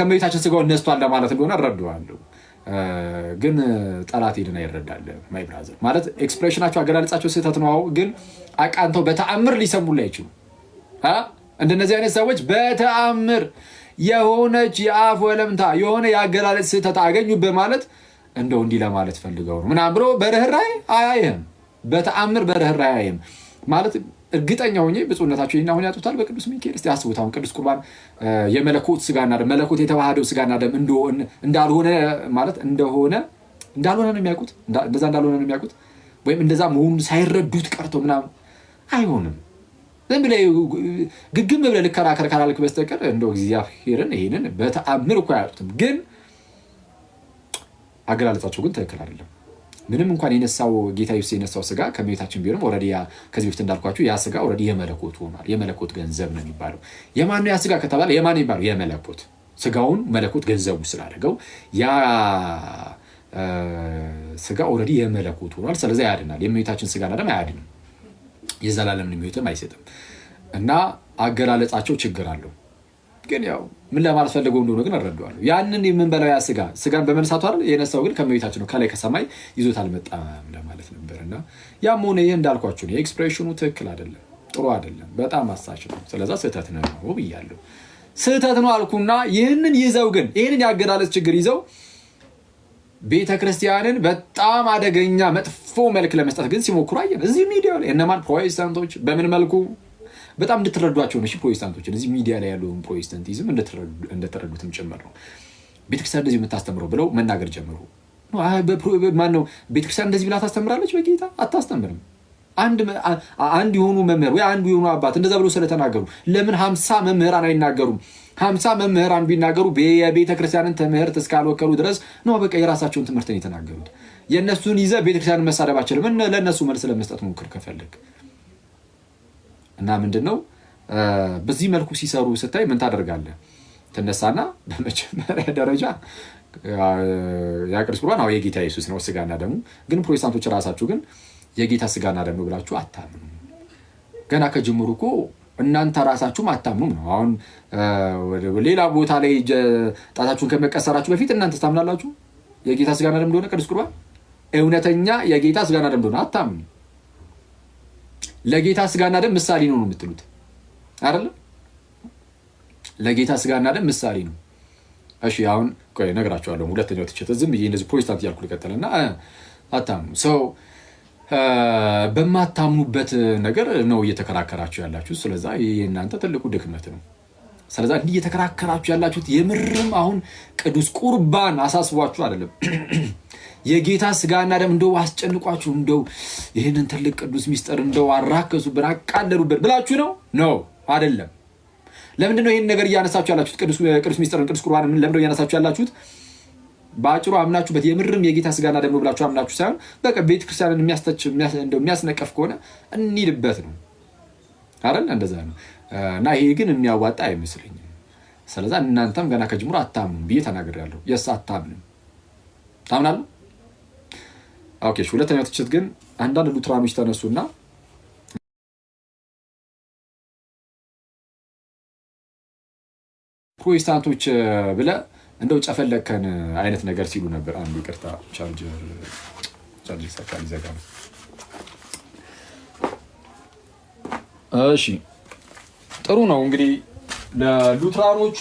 ከመቤታችን ስጋውን ነስቷል ለማለት እንደሆነ እረዳዋለሁ። ግን ጠላት ሄድና ይረዳል። ማይ ብራዘር ማለት ኤክስፕሬሽናቸው አገላለጻቸው ስህተት ነው። ግን አቃንተው በተአምር ሊሰሙልህ አይችሉ። እንደነዚህ አይነት ሰዎች በተአምር የሆነች የአፍ ወለምታ የሆነ የአገላለጽ ስህተት አገኙበት ማለት እንደው እንዲህ ለማለት ፈልገው ነው ምናምን ብሎ በርህራሄ አያይህም። በተአምር በርህራሄ አያይህም ማለት እርግጠኛ ሆኜ ብፁዕነታቸው ይህን አሁን ያጡታል በቅዱስ ሚካኤል። እስቲ አስቡት። አሁን ቅዱስ ቁርባን የመለኮት ስጋና ደም መለኮት የተዋሃደው ስጋና ደም እንዳልሆነ ማለት እንዳልሆነ ነው የሚያውቁት። እንደዛ እንዳልሆነ ነው የሚያውቁት። ወይም እንደዛ መሆኑን ሳይረዱት ቀርቶ ምናምን አይሆንም። ዝም ብለህ ግግም ብለህ ልከራከር ካላልክ በስተቀር እንደው እግዚአብሔርን ይሄንን በተአምር እኮ አያጡትም። ግን አገላለጻቸው ግን ትክክል አይደለም። ምንም እንኳን የነሳው ጌታ ኢየሱስ የነሳው ስጋ ከመቤታችን ቢሆንም ኦልሬዲ ከዚህ በፊት እንዳልኳችሁ ያ ስጋ ኦልሬዲ የመለኮት ሆኗል። የመለኮት ገንዘብ ነው የሚባለው። የማን ነው ያ ስጋ ከተባለ የማን ነው የሚባለው? የመለኮት። ስጋውን መለኮት ገንዘቡ ስላደረገው ያ ስጋ ኦልሬዲ የመለኮት ሆኗል። ስለዚህ ያድናል። የመቤታችን ስጋና ደም አያድንም፣ የዘላለምን ሕይወትም አይሰጥም። እና አገላለጻቸው ችግር አለው። ግን ያው ምን ለማለት ፈልገው እንደሆነ ግን እረዳዋለሁ። ያንን የምንበላው ያ ስጋን በመነሳቱ አይደል የነሳው፣ ግን ከመቤታችን ነው፣ ከላይ ከሰማይ ይዞት አልመጣም ለማለት ነበር። እና ያም ሆነ ይህ እንዳልኳችሁ ነው። የኤክስፕሬሽኑ ትክክል አይደለም፣ ጥሩ አይደለም፣ በጣም አሳች ነው። ስለዛ ስህተት ነው ብያለሁ። ስህተት ነው አልኩና ይህንን የአገላለጽ ችግር ይዘው ቤተክርስቲያንን በጣም አደገኛ መጥፎ መልክ ለመስጠት ግን ሲሞክሩ አየን። እዚህ ሚዲያ ላይ እነማን ፕሮቴስታንቶች በምን መልኩ በጣም እንድትረዷቸው ነው። ፕሮቴስታንቶችን እዚህ ሚዲያ ላይ ያለውን ፕሮቴስታንቲዝም እንደተረዱትም ጭምር ነው። ቤተክርስቲያን እንደዚህ የምታስተምረው ብለው መናገር ጀምሩ። ማነው ቤተክርስቲያን እንደዚህ ብላ ታስተምራለች? በጌታ አታስተምርም። አንድ የሆኑ መምህር ወይ አንድ የሆኑ አባት እንደዛ ብለው ስለተናገሩ ለምን 50 መምህራን አይናገሩም? 50 መምህራን ቢናገሩ የቤተክርስቲያንን ትምህርት እስካልወከሉ ድረስ ነው በቃ የራሳቸውን ትምህርትን የተናገሩት። የእነሱን ይዘህ ቤተክርስቲያንን መሳደብ አችልም። ለእነሱ መልስ ለመስጠት ሞክር ከፈለግ። እና ምንድነው በዚህ መልኩ ሲሰሩ ስታይ ምን ታደርጋለህ? ትነሳና በመጀመሪያ ደረጃ ያ ቅዱስ ቁርባን የጌታ ኢየሱስ ነው ስጋና ደሙ። ግን ፕሮቴስታንቶች ራሳችሁ ግን የጌታ ስጋና ደሙ ብላችሁ አታምኑ። ገና ከጅምሩ እኮ እናንተ ራሳችሁም አታምኑም ነው። አሁን ሌላ ቦታ ላይ ጣታችሁን ከመቀሰራችሁ በፊት እናንተ ታምናላችሁ የጌታ ስጋና ደም እንደሆነ? ቅዱስ ቁርባን እውነተኛ የጌታ ስጋና ደም እንደሆነ አታምኑ። ለጌታ ስጋና ደም ምሳሌ ነው የምትሉት አይደለም? ለጌታ ስጋና ደም ምሳሌ ነው። እሺ አሁን ቆይ እነግራችኋለሁ። ሁለተኛው ትችት ዝም ብዬ እንደዚህ ፕሮቴስታንት እያልኩ ልቀጥልና አታምኑ። ሰው በማታምኑበት ነገር ነው እየተከራከራችሁ ያላችሁ። ስለዛ የእናንተ ትልቁ ድክመት ነው። ስለዛ እንዲህ እየተከራከራችሁ ያላችሁት የምርም አሁን ቅዱስ ቁርባን አሳስቧችሁ አይደለም። የጌታ ስጋና ደም እንደው አስጨንቋችሁ እንደው ይህንን ትልቅ ቅዱስ ሚስጥር እንደው አራከሱብን አቃለሉብን ብላችሁ ነው አይደለም። ለምንድነው ይህን ነገር እያነሳችሁ ያላችሁት? ቅዱስ ሚስጥርን ቅዱስ ቁርባን ለምንድነው እያነሳችሁ ያላችሁት? በአጭሩ አምናችሁበት የምርም የጌታ ስጋና ደም ብላችሁ አምናችሁ ሳይሆን በቃ ቤተክርስቲያንን የሚያስነቀፍ ከሆነ እንሂድበት ነው አይደል? እንደዛ ነው። እና ይሄ ግን የሚያዋጣ አይመስለኝም። ስለዛ እናንተም ገና ከጅምሩ አታምኑም ብዬ ተናግሬያለሁ። የስ አታምንም። ታምናለህ? ኦኬ። ሁለተኛው ትችት ግን አንዳንድ ሉትራኖች ተነሱና ፕሮቴስታንቶች ብለህ እንደው ጨፈለከን አይነት ነገር ሲሉ ነበር። አንዱ ይቅርታ ቻርጅ ሰካል ዘጋ። እሺ ጥሩ ነው። እንግዲህ ለሉትራኖቹ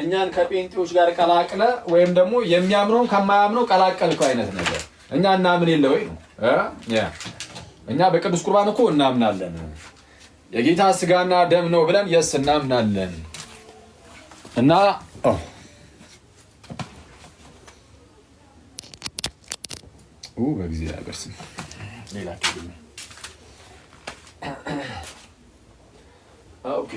እኛን ከጴንጤዎች ጋር ቀላቅለ ወይም ደግሞ የሚያምነውን ከማያምነው ቀላቀልከው አይነት ነገር እኛ እናምን የለ ወይ ነው። እኛ በቅዱስ ቁርባን እኮ እናምናለን። የጌታ ስጋና ደም ነው ብለን የስ እናምናለን። እና በእግዚአብሔር ስም ሌላችሁ ኦኬ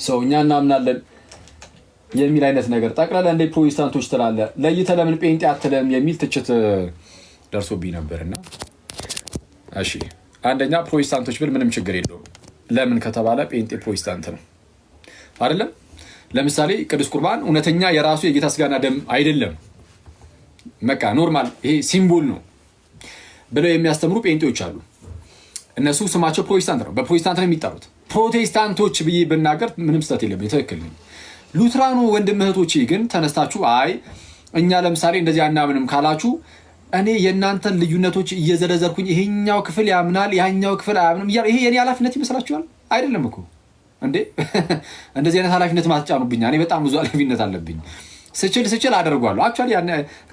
ሰው እኛ እናምናለን የሚል አይነት ነገር ጠቅላላ እንደ ፕሮቴስታንቶች ትላለ ለይተ ለምን ጴንጤ አትለም የሚል ትችት ደርሶብኝ ነበርና እሺ አንደኛ ፕሮቴስታንቶች ብል ምንም ችግር የለውም። ለምን ከተባለ ጴንጤ ፕሮቴስታንት ነው አይደለም? ለምሳሌ ቅዱስ ቁርባን እውነተኛ የራሱ የጌታ ስጋና ደም አይደለም በቃ ኖርማል ይሄ ሲምቦል ነው ብለው የሚያስተምሩ ጴንጤዎች አሉ። እነሱ ስማቸው ፕሮቴስታንት ነው፣ በፕሮቴስታንት ነው የሚጠሩት። ፕሮቴስታንቶች ብዬ ብናገር ምንም ስህተት የለም፣ ትክክል ነኝ። ሉትራኑ ወንድም እህቶቼ ግን ተነስታችሁ አይ እኛ ለምሳሌ እንደዚህ አናምንም ካላችሁ እኔ የእናንተን ልዩነቶች እየዘረዘርኩኝ ይሄኛው ክፍል ያምናል ያኛው ክፍል አያምንም ይሄ የኔ ኃላፊነት ይመስላችኋል? አይደለም እኮ እንዴ! እንደዚህ አይነት ኃላፊነት ማትጫኑብኝ። እኔ በጣም ብዙ ኃላፊነት አለብኝ። ስችል አደርጓለሁ። አክቹዋሊ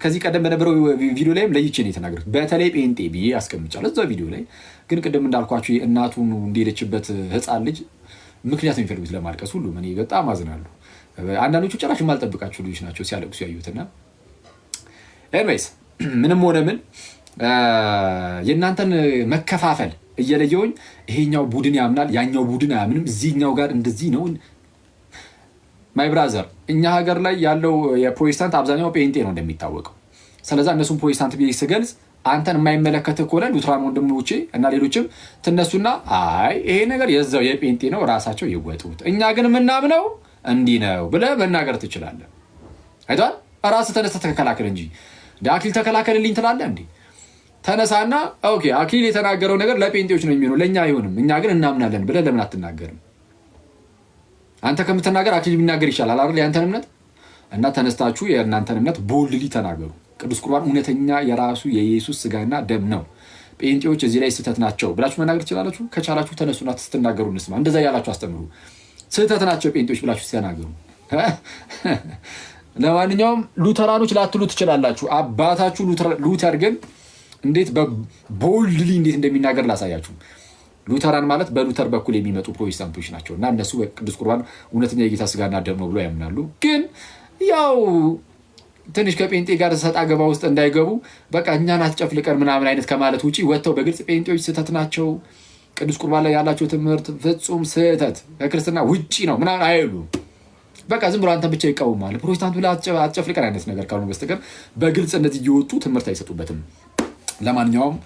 ከዚህ ቀደም በነበረው ቪዲዮ ላይም ለይቼ ነው የተናገርኩት። በተለይ ጴንጤ ብዬ አስቀምጫለሁ እዛው ቪዲዮ ላይ። ግን ቅድም እንዳልኳችሁ እናቱን እንደሄደችበት ህፃን ልጅ ምክንያት የሚፈልጉት ለማልቀስ ሁሉ እኔ በጣም አዝናለሁ። አንዳንዶቹ ጭራሽ የማልጠብቃቸው ልጆች ናቸው ሲያለቅሱ ያዩትና ኤኒዌይስ ምንም ሆነ ምን የእናንተን መከፋፈል እየለየውኝ ይሄኛው ቡድን ያምናል ያኛው ቡድን አያምንም፣ እዚህኛው ጋር እንደዚህ ነው። ማይ ብራዘር እኛ ሀገር ላይ ያለው የፕሮቴስታንት አብዛኛው ጴንጤ ነው እንደሚታወቀው። ስለዛ እነሱም ፕሮቴስታንት ብዬ ስገልጽ አንተን የማይመለከት ከሆነ ሉትራን ወንድሞቼ እና ሌሎችም ትነሱና አይ ይሄ ነገር የዛው የጴንጤ ነው ራሳቸው ይወጡት፣ እኛ ግን የምናምነው እንዲህ ነው ብለህ መናገር ትችላለህ። አይቷል ራስህ ተነስተህ ተከላከል እንጂ አክሊል ተከላከልልኝ ትላለህ እንዴ? ተነሳና ኦኬ አክሊል የተናገረው ነገር ለጴንጤዎች ነው የሚሆነው ለእኛ አይሆንም፣ እኛ ግን እናምናለን ብለህ ለምን አትናገርም? አንተ ከምትናገር አክሊል ቢናገር ይሻላል አይደል? ያንተን እምነት እና ተነስታችሁ የእናንተን እምነት ቦልድሊ ተናገሩ። ቅዱስ ቁርባን እውነተኛ የራሱ የኢየሱስ ስጋና ደም ነው። ጴንጤዎች እዚህ ላይ ስህተት ናቸው ብላችሁ መናገር ትችላላችሁ። ከቻላችሁ ተነሱና ስትናገሩ እንስማ። እንደዛ ያላችሁ አስተምሩ። ስህተት ናቸው ጴንጤዎች ብላችሁ ተናገሩ። ለማንኛውም ሉተራኖች ላትሉ ትችላላችሁ። አባታችሁ ሉተር ግን እንዴት በቦልድሊ እንዴት እንደሚናገር ላሳያችሁ። ሉተራን ማለት በሉተር በኩል የሚመጡ ፕሮቴስታንቶች ናቸው እና እነሱ ቅዱስ ቁርባን እውነተኛ የጌታ ስጋና ደም ነው ብሎ ያምናሉ። ግን ያው ትንሽ ከጴንጤ ጋር ሰጣ ገባ ውስጥ እንዳይገቡ በቃ እኛን አትጨፍልቀን ምናምን አይነት ከማለት ውጭ ወጥተው በግልጽ ጴንጤዎች ስህተት ናቸው፣ ቅዱስ ቁርባን ላይ ያላቸው ትምህርት ፍጹም ስህተት ከክርስትና ውጭ ነው ምናምን አይሉ። በቃ ዝም ብሎ አንተን ብቻ ይቃወማል። ፕሮቴስታንቱ ላይ አትጨፍልቀን አይነት ነገር ካልሆነ በስተቀር በግልጽ እነዚህ እየወጡ ትምህርት አይሰጡበትም። ለማንኛውም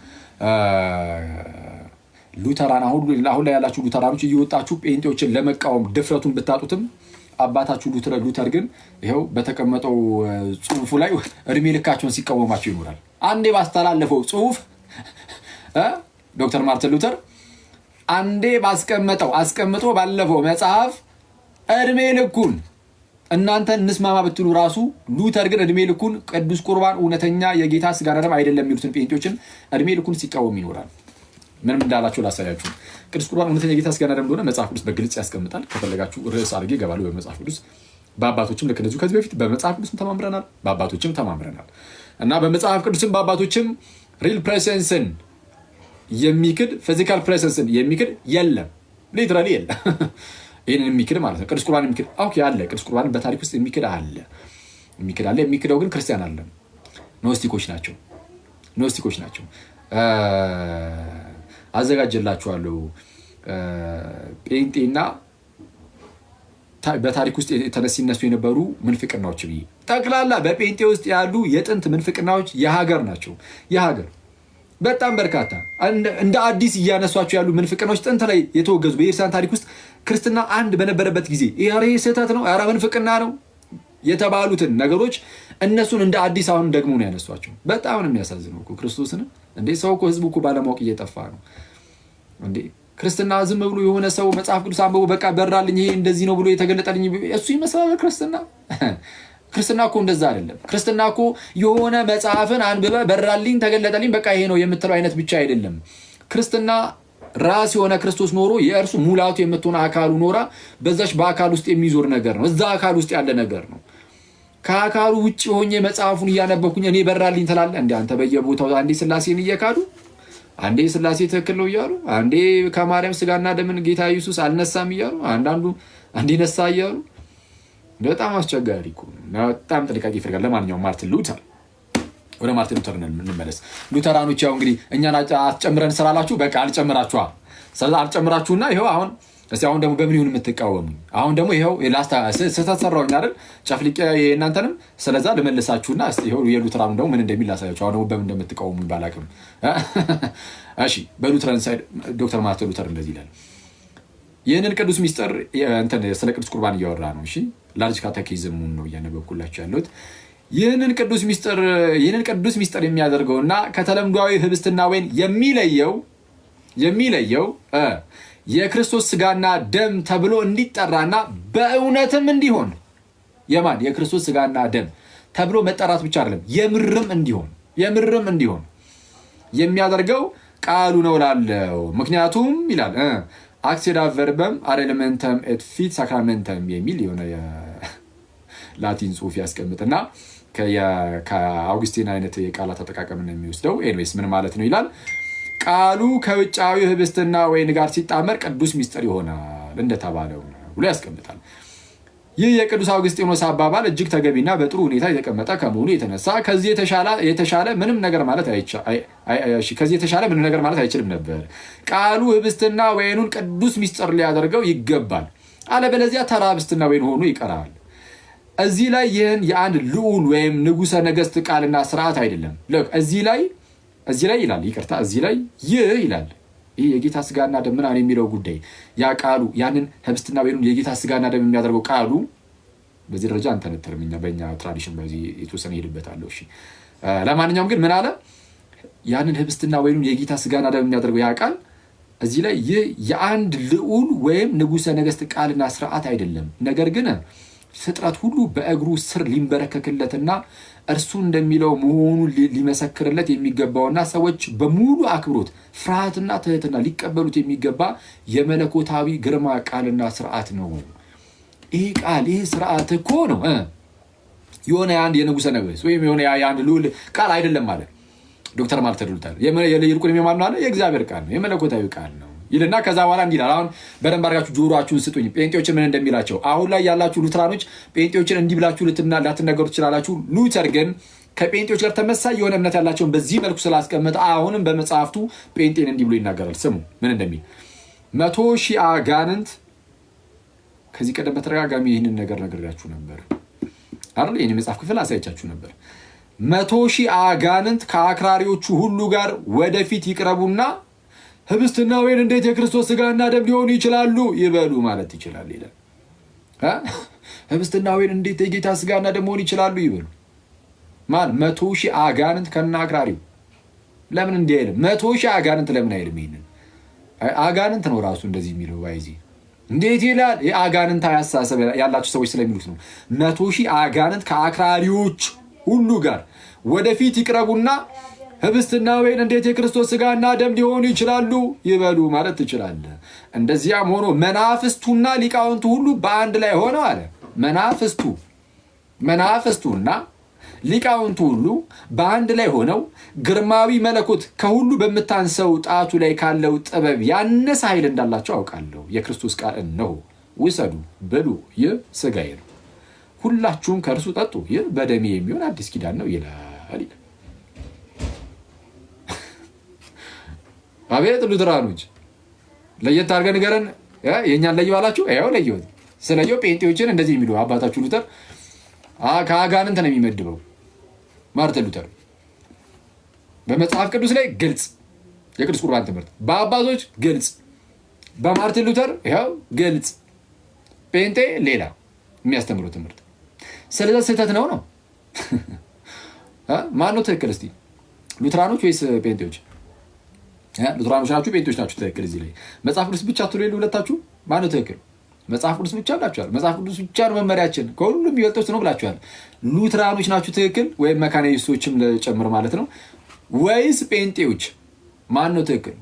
ሉተራን አሁን ላይ ያላችሁ ሉተራኖች እየወጣችሁ ጴንጤዎችን ለመቃወም ድፍረቱን ብታጡትም አባታችሁ ሉተር ግን ይኸው በተቀመጠው ጽሁፉ ላይ እድሜ ልካቸውን ሲቃወማቸው ይኖራል። አንዴ ባስተላለፈው ጽሁፍ ዶክተር ማርቲን ሉተር አንዴ አስቀምጦ ባለፈው መጽሐፍ እድሜ ልኩን እናንተ እንስማማ ብትሉ ራሱ ሉተር ግን እድሜ ልኩን ቅዱስ ቁርባን እውነተኛ የጌታ ስጋና ደም አይደለም የሚሉትን ጴንጤዎችን እድሜ ልኩን ሲቃወም ይኖራል። ምንም እንዳላችሁ ላሳያችሁ። ቅዱስ ቁርባን እውነተኛ የጌታ ስጋና ደም እንደሆነ መጽሐፍ ቅዱስ በግልጽ ያስቀምጣል። ከፈለጋችሁ ርዕስ አድርጌ እገባለሁ በመጽሐፍ ቅዱስ። በአባቶችም ልክ እንደዚሁ ከዚህ በፊት በመጽሐፍ ቅዱስም ተማምረናል፣ በአባቶችም ተማምረናል እና በመጽሐፍ ቅዱስም በአባቶችም ሪል ፕሬሰንስን የሚክድ ፊዚካል ፕሬሰንስን የሚክድ የለም፣ ሊትራሊ የለም። ይህንን የሚክድ ማለት ነው። ቅዱስ ቁርባን የሚክድ ኦኬ አለ። ቅዱስ ቁርባን በታሪክ ውስጥ የሚክድ አለ። የሚክደው ግን ክርስቲያን አለ። ኖስቲኮች ናቸው። አዘጋጀላችኋለሁ ጴንጤና በታሪክ ውስጥ ሲነሱ የነበሩ ምንፍቅናዎች ብዬ ጠቅላላ በጴንጤ ውስጥ ያሉ የጥንት ምንፍቅናዎች የሀገር ናቸው። የሀገር በጣም በርካታ እንደ አዲስ እያነሷቸው ያሉ ምንፍቅናዎች ጥንት ላይ የተወገዙ በኤርትራን ታሪክ ውስጥ ክርስትና አንድ በነበረበት ጊዜ ይሄ ስህተት ነው፣ ኧረ ምንፍቅና ነው የተባሉትን ነገሮች እነሱን እንደ አዲስ አሁን ደግሞ ነው ያነሷቸው። በጣም ነው የሚያሳዝነው እኮ ክርስቶስን እንዴ! ሰው እኮ ህዝቡ እኮ ባለማወቅ እየጠፋ ነው እንዴ! ክርስትና ዝም ብሎ የሆነ ሰው መጽሐፍ ቅዱስ አንብቦ በቃ በራልኝ ይሄ እንደዚህ ነው ብሎ የተገለጠልኝ እሱ ይመስላል ክርስትና? ክርስትና እኮ እንደዛ አይደለም። ክርስትና እኮ የሆነ መጽሐፍን አንብበ በራልኝ ተገለጠልኝ በቃ ይሄ ነው የምትለው አይነት ብቻ አይደለም። ክርስትና ራስ የሆነ ክርስቶስ ኖሮ የእርሱ ሙላቱ የምትሆነ አካሉ ኖራ በዛች በአካል ውስጥ የሚዞር ነገር ነው። እዛ አካል ውስጥ ያለ ነገር ነው። ከአካሉ ውጭ ሆኜ መጽሐፉን እያነበኩኝ እኔ በራልኝ ትላለህ እንዴ? አንተ በየቦታው አንዴ ስላሴን እየካዱ አንዴ ስላሴ ትክክል ነው እያሉ አንዴ ከማርያም ስጋና ደምን ጌታ ኢየሱስ አልነሳም እያሉ አንዳንዱ አንዴ ነሳ እያሉ በጣም አስቸጋሪ እኮ ነው። በጣም ጥንቃቄ ይፈልጋል። ለማንኛውም ወደ ማርቲን ሉተር እንመለስ። ሉተራኖች ያው እንግዲህ እኛን አትጨምረን ስላላችሁ በቃ አልጨምራችኋል። ስለዚህ አልጨምራችሁና ይኸው አሁን ደግሞ በምን ይሁን የምትቃወሙ? አሁን ደግሞ ይኸው ስህተት ሰራሁኝ አይደል? ጨፍልቄ የእናንተንም ስለዛ ልመልሳችሁና ይኸው የሉተራኑ ደግሞ ምን እንደሚል ላሳያችሁ። አሁን ደግሞ በምን እንደምትቃወሙ ባላቅም። እሺ በሉተራን ሳይድ ዶክተር ማርቲን ሉተር እንደዚህ ይላል። ይህንን ቅዱስ ሚስጥር ስለ ቅዱስ ቁርባን እያወራ ነው። እሺ ላርጅ ካቴኪዝሙን ነው እያነበብኩላችሁ ያለሁት። ይህንን ቅዱስ ሚስጥር የሚያደርገውና ከተለምዷዊ ህብስትና ወይን የሚለየው የክርስቶስ ስጋና ደም ተብሎ እንዲጠራና በእውነትም እንዲሆን የክርስቶስ ስጋና ደም ተብሎ መጠራት ብቻ አይደለም፣ የምርም እንዲሆን የሚያደርገው ቃሉ ነው ላለው። ምክንያቱም ይላል አክሴዳ ቨርበም አሬለመንተም ኤት ፊት ሳክራመንተም የሚል የሆነ የላቲን ጽሑፍ ያስቀምጥና ከአውግስቲን አይነት የቃላት አጠቃቀምን የሚወስደው። ኤንዌይስ ምን ማለት ነው ይላል፣ ቃሉ ከውጫዊ ህብስትና ወይን ጋር ሲጣመር ቅዱስ ሚስጥር ይሆናል እንደተባለው ብሎ ያስቀምጣል። ይህ የቅዱስ አውግስጢኖስ አባባል እጅግ ተገቢና በጥሩ ሁኔታ የተቀመጠ ከመሆኑ የተነሳ ከዚህ የተሻለ ምንም ነገር ማለት አይችልም ነበር። ቃሉ ህብስትና ወይኑን ቅዱስ ሚስጥር ሊያደርገው ይገባል፣ አለበለዚያ ተራ ህብስትና ወይን ሆኖ ይቀራል። እዚህ ላይ ይህን የአንድ ልዑል ወይም ንጉሠ ነገሥት ቃልና ስርዓት አይደለም። እዚህ ላይ ይላል፣ ይቅርታ፣ እዚህ ላይ ይህ ይላል፣ ይህ የጌታ ስጋና ደም ምናምን የሚለው ጉዳይ ያ ቃሉ ያንን ህብስትና ወይኑን የጌታ ስጋና ደም የሚያደርገው ቃሉ በዚህ ደረጃ አንተነተርም። በእኛ ትራዲሽን በዚህ የተወሰነ ይሄድበታለሁ። እሺ፣ ለማንኛውም ግን ምን አለ? ያንን ህብስትና ወይኑን የጌታ ስጋና ደም የሚያደርገው ያ ቃል እዚህ ላይ ይህ የአንድ ልዑል ወይም ንጉሠ ነገሥት ቃልና ስርዓት አይደለም፣ ነገር ግን ፍጥረት ሁሉ በእግሩ ስር ሊንበረከክለትና እርሱ እንደሚለው መሆኑን ሊመሰክርለት የሚገባውና ሰዎች በሙሉ አክብሮት፣ ፍርሃትና ትህትና ሊቀበሉት የሚገባ የመለኮታዊ ግርማ ቃልና ስርዓት ነው። ይህ ቃል ይህ ስርዓት እኮ ነው የሆነ የአንድ የንጉሠ ነገሥት ወይም የሆነ የአንድ ልዑል ቃል አይደለም ማለት ዶክተር ማርቲን ሉተር። ይልቁንም የማን ነው? የእግዚአብሔር ቃል ነው፣ የመለኮታዊ ቃል ነው ይልና ከዛ በኋላ እንዲህ ይላል። አሁን በደንብ አድርጋችሁ ጆሮአችሁን ስጡኝ። ጴንጤዎችን ምን እንደሚላቸው አሁን ላይ ያላችሁ ሉትራኖች ጴንጤዎችን እንዲህ ብላችሁ ላትነገሩ ትችላላችሁ። ሉተር ግን ከጴንጤዎች ጋር ተመሳይ የሆነ እምነት ያላቸውን በዚህ መልኩ ስላስቀመጠ አሁንም በመጽሐፍቱ ጴንጤን እንዲህ ብሎ ይናገራል። ስሙ ምን እንደሚል 100,000 አጋንንት። ከዚህ ቀደም በተደጋጋሚ ይህንን ነገር ነግሬያችሁ ነበር አይደል? ይህን የመጽሐፍ ክፍል አሳይቻችሁ ነበር። 100,000 አጋንንት ከአክራሪዎቹ ሁሉ ጋር ወደፊት ይቅረቡና ህብስትና ወይን እንዴት የክርስቶስ ስጋና ደም ሊሆኑ ይችላሉ ይበሉ ማለት ይችላል ይላል። ህብስትና ወይን እንዴት የጌታ ስጋና ደም ሊሆኑ ይችላሉ ይበሉ። 100,000 አጋንንት ከናክራሪው ለምን እንዲህ አይልም? 100,000 አጋንንት ለምን አይልም? ይሄንን አጋንንት ነው ራሱ እንደዚህ የሚለው ባይዚ እንዴት ይላል? የአጋንንት አያሳሰብ ያላቸው ሰዎች ስለሚሉት ነው። 100,000 አጋንንት ከአክራሪዎች ሁሉ ጋር ወደፊት ይቅረቡና ህብስትና ወይን እንዴት የክርስቶስ ስጋና ደም ሊሆኑ ይችላሉ ይበሉ ማለት ትችላለህ። እንደዚያም ሆኖ መናፍስቱና ሊቃውንቱ ሁሉ በአንድ ላይ ሆነው አለ። መናፍስቱና ሊቃውንቱ ሁሉ በአንድ ላይ ሆነው ግርማዊ መለኮት ከሁሉ በምታንሰው ጣቱ ላይ ካለው ጥበብ ያነሰ ኃይል እንዳላቸው አውቃለሁ። የክርስቶስ ቃል እነሆ፣ ውሰዱ፣ ብሉ፣ ይህ ስጋዬ ነው፣ ሁላችሁም ከእርሱ ጠጡ፣ ይህ በደሜ የሚሆን አዲስ ኪዳን ነው ይላል። አቤት ሉትራኖች ለየት አድርገህ ንገረን። የእኛን ለየው አላችሁ። ያው ለየሁት። ስለየው ጴንጤዎችን እንደዚህ የሚሉ አባታችሁ ሉተር ከአጋንንት ነው የሚመድበው። ማርቲን ሉተር በመጽሐፍ ቅዱስ ላይ ግልጽ የቅዱስ ቁርባን ትምህርት፣ በአባቶች ግልጽ፣ በማርቲን ሉተር ያው ግልጽ። ጴንጤ ሌላ የሚያስተምረው ትምህርት። ስለዚህ ስህተት ነው። ማን ነው ትክክል? እስቲ ሉትራኖች ወይስ ጴንጤዎች? ሉትራኖች ናችሁ ጴንጤዎች ናችሁ? ትክክል። እዚህ ላይ መጽሐፍ ቅዱስ ብቻ ትሉ ሁለታችሁ። ማን ነው ትክክል? መጽሐፍ ቅዱስ ብቻ ብላችኋል። መጽሐፍ ቅዱስ ብቻ ነው መመሪያችን፣ ከሁሉም የሚበልጠው ነው ብላችኋል። ሉትራኖች ናችሁ ትክክል፣ ወይም መካኒስቶችም ለጨምር ማለት ነው፣ ወይስ ጴንጤዎች? ማን ነው ትክክል?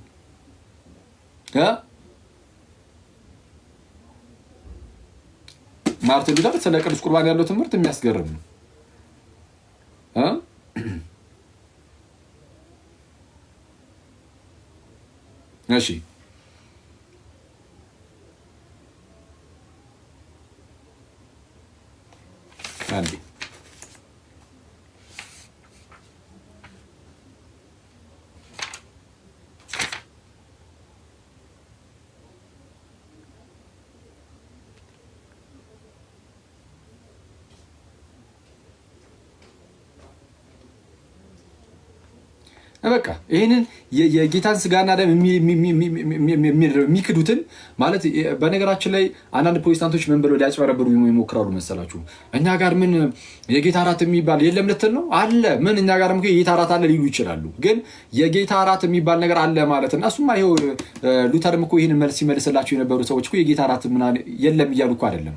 ማርቲን ሉተር ስለ ቅዱስ ቁርባን ያለው ትምህርት የሚያስገርም ነው። እሺ አንዴ በቃ ይህንን የጌታን ስጋና ደም የሚክዱትን ማለት በነገራችን ላይ አንዳንድ ፕሮቴስታንቶች ምን ብለው ሊያጭበረብሩ ይሞክራሉ መሰላችሁ? እኛ ጋር ምን የጌታ እራት የሚባል የለም ልትል ነው? አለ። ምን እኛ ጋርም የጌታ እራት አለ ሊሉ ይችላሉ። ግን የጌታ እራት የሚባል ነገር አለ ማለት እና እሱማ ይኸው ሉተርም እኮ ይህንን መልስ ሲመልስላቸው የነበሩ ሰዎች እኮ የጌታ እራት የለም እያሉ እኮ አይደለም።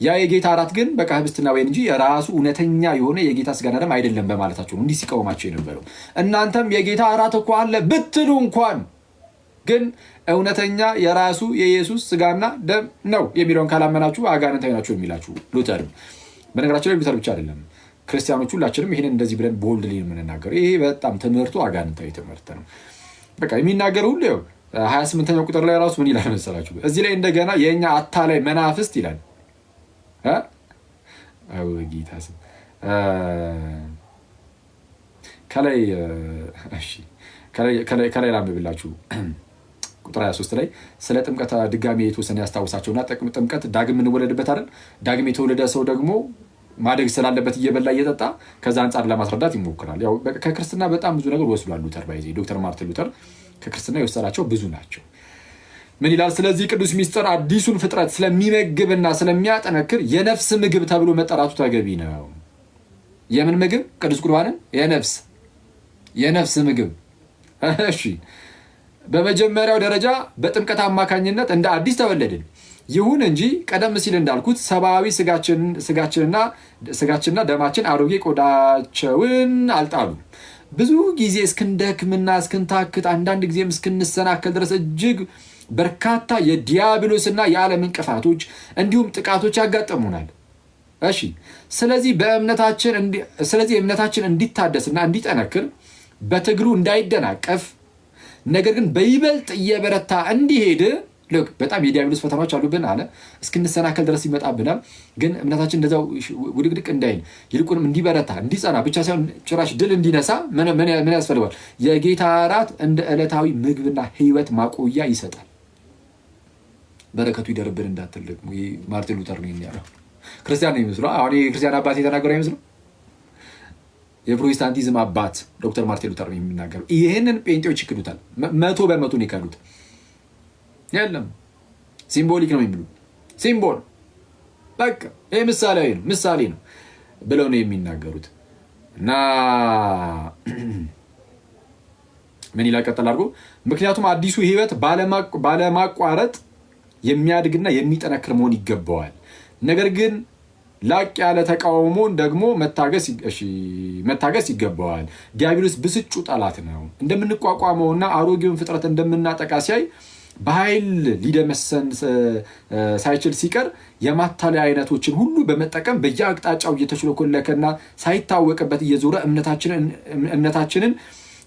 ያ የጌታ እራት ግን በቃ ህብስትና ወይን እንጂ የራሱ እውነተኛ የሆነ የጌታ ስጋና ደም አይደለም በማለታቸው ነው እንዲህ ሲቃወማቸው የነበረው። እናንተም የጌታ እራት እኮ አለ ብትሉ እንኳን ግን እውነተኛ የራሱ የኢየሱስ ስጋና ደም ነው የሚለውን ካላመናችሁ አጋንንታዊ ናቸው የሚላችሁ ሉተርም። በነገራችን ላይ ሉተር ብቻ አይደለም፣ ክርስቲያኖች ሁላችንም ይህንን እንደዚህ ብለን ቦልድ ላይ የምንናገረው። ይሄ በጣም ትምህርቱ አጋንንታዊ ትምህርት ነው። በቃ የሚናገረው ሁሉ 28ኛው ቁጥር ላይ ራሱ ምን ይላል መሰላችሁ? እዚህ ላይ እንደገና የእኛ አታላይ መናፍስት ይላል። ጌታ ስም ከላይ ላንብብላችሁ። ቁጥር 23 ላይ ስለ ጥምቀት ድጋሚ የተወሰነ ያስታውሳቸውና ጥምቀት ዳግም የምንወለድበት አይደል? ዳግም የተወለደ ሰው ደግሞ ማደግ ስላለበት እየበላ እየጠጣ ከዛ አንጻር ለማስረዳት ይሞክራል። ያው ከክርስትና በጣም ብዙ ነገር ወስዷል ሉተር። ባይዜ ዶክተር ማርቲን ሉተር ከክርስትና የወሰዳቸው ብዙ ናቸው። ምን ይላል? ስለዚህ ቅዱስ ሚስጥር አዲሱን ፍጥረት ስለሚመግብና ስለሚያጠነክር የነፍስ ምግብ ተብሎ መጠራቱ ተገቢ ነው። የምን ምግብ? ቅዱስ ቁርባንን የነፍስ ምግብ። እሺ፣ በመጀመሪያው ደረጃ በጥምቀት አማካኝነት እንደ አዲስ ተወለድን። ይሁን እንጂ ቀደም ሲል እንዳልኩት ሰብአዊ ስጋችንና ደማችን አሮጌ ቆዳቸውን አልጣሉም። ብዙ ጊዜ እስክንደክምና እስክንታክት አንዳንድ ጊዜም እስክንሰናከል ድረስ እጅግ በርካታ የዲያብሎስና የዓለም እንቅፋቶች እንዲሁም ጥቃቶች ያጋጠሙናል። እሺ፣ ስለዚህ እምነታችን እንዲታደስና እንዲጠነክር በትግሉ እንዳይደናቀፍ ነገር ግን በይበልጥ እየበረታ እንዲሄድ በጣም የዲያብሎስ ፈተናዎች አሉብን አለ። እስክንሰናከል ድረስ ይመጣብናል። ግን እምነታችን እንደዛው ውድቅድቅ እንዳይል ይልቁንም እንዲበረታ እንዲጸና ብቻ ሳይሆን ጭራሽ ድል እንዲነሳ ምን ያስፈልገዋል? የጌታ እራት እንደ ዕለታዊ ምግብና ሕይወት ማቆያ ይሰጣል። በረከቱ ይደርብን እንዳትል ደግሞ ማርቲን ሉተር ነው የሚያለው። ክርስቲያን ነው የሚመስለው። አሁን የክርስቲያን አባት የተናገረው አይመስለው። የፕሮቴስታንቲዝም አባት ዶክተር ማርቲን ሉተር ነው የሚናገረው። ይህንን ጴንጤዎች ይክዱታል። 100% ነው የካዱት። የለም ሲምቦሊክ ነው የሚሉ ሲምቦል በቃ ይህ ምሳሌ ነው ብለው ነው የሚናገሩት። እና ምን ይላል ቀጠል አድርጎ? ምክንያቱም አዲሱ ሕይወት ባለማቋረጥ የሚያድግና የሚጠነክር መሆን ይገባዋል። ነገር ግን ላቅ ያለ ተቃውሞን ደግሞ መታገስ ይገባዋል። ዲያብሎስ ብስጩ ጠላት ነው። እንደምንቋቋመውና አሮጌውን ፍጥረት እንደምናጠቃ ሲያይ በኃይል ሊደመሰን ሳይችል ሲቀር የማታለያ አይነቶችን ሁሉ በመጠቀም በየአቅጣጫው እየተሽለኮለከና ሳይታወቅበት እየዞረ እምነታችንን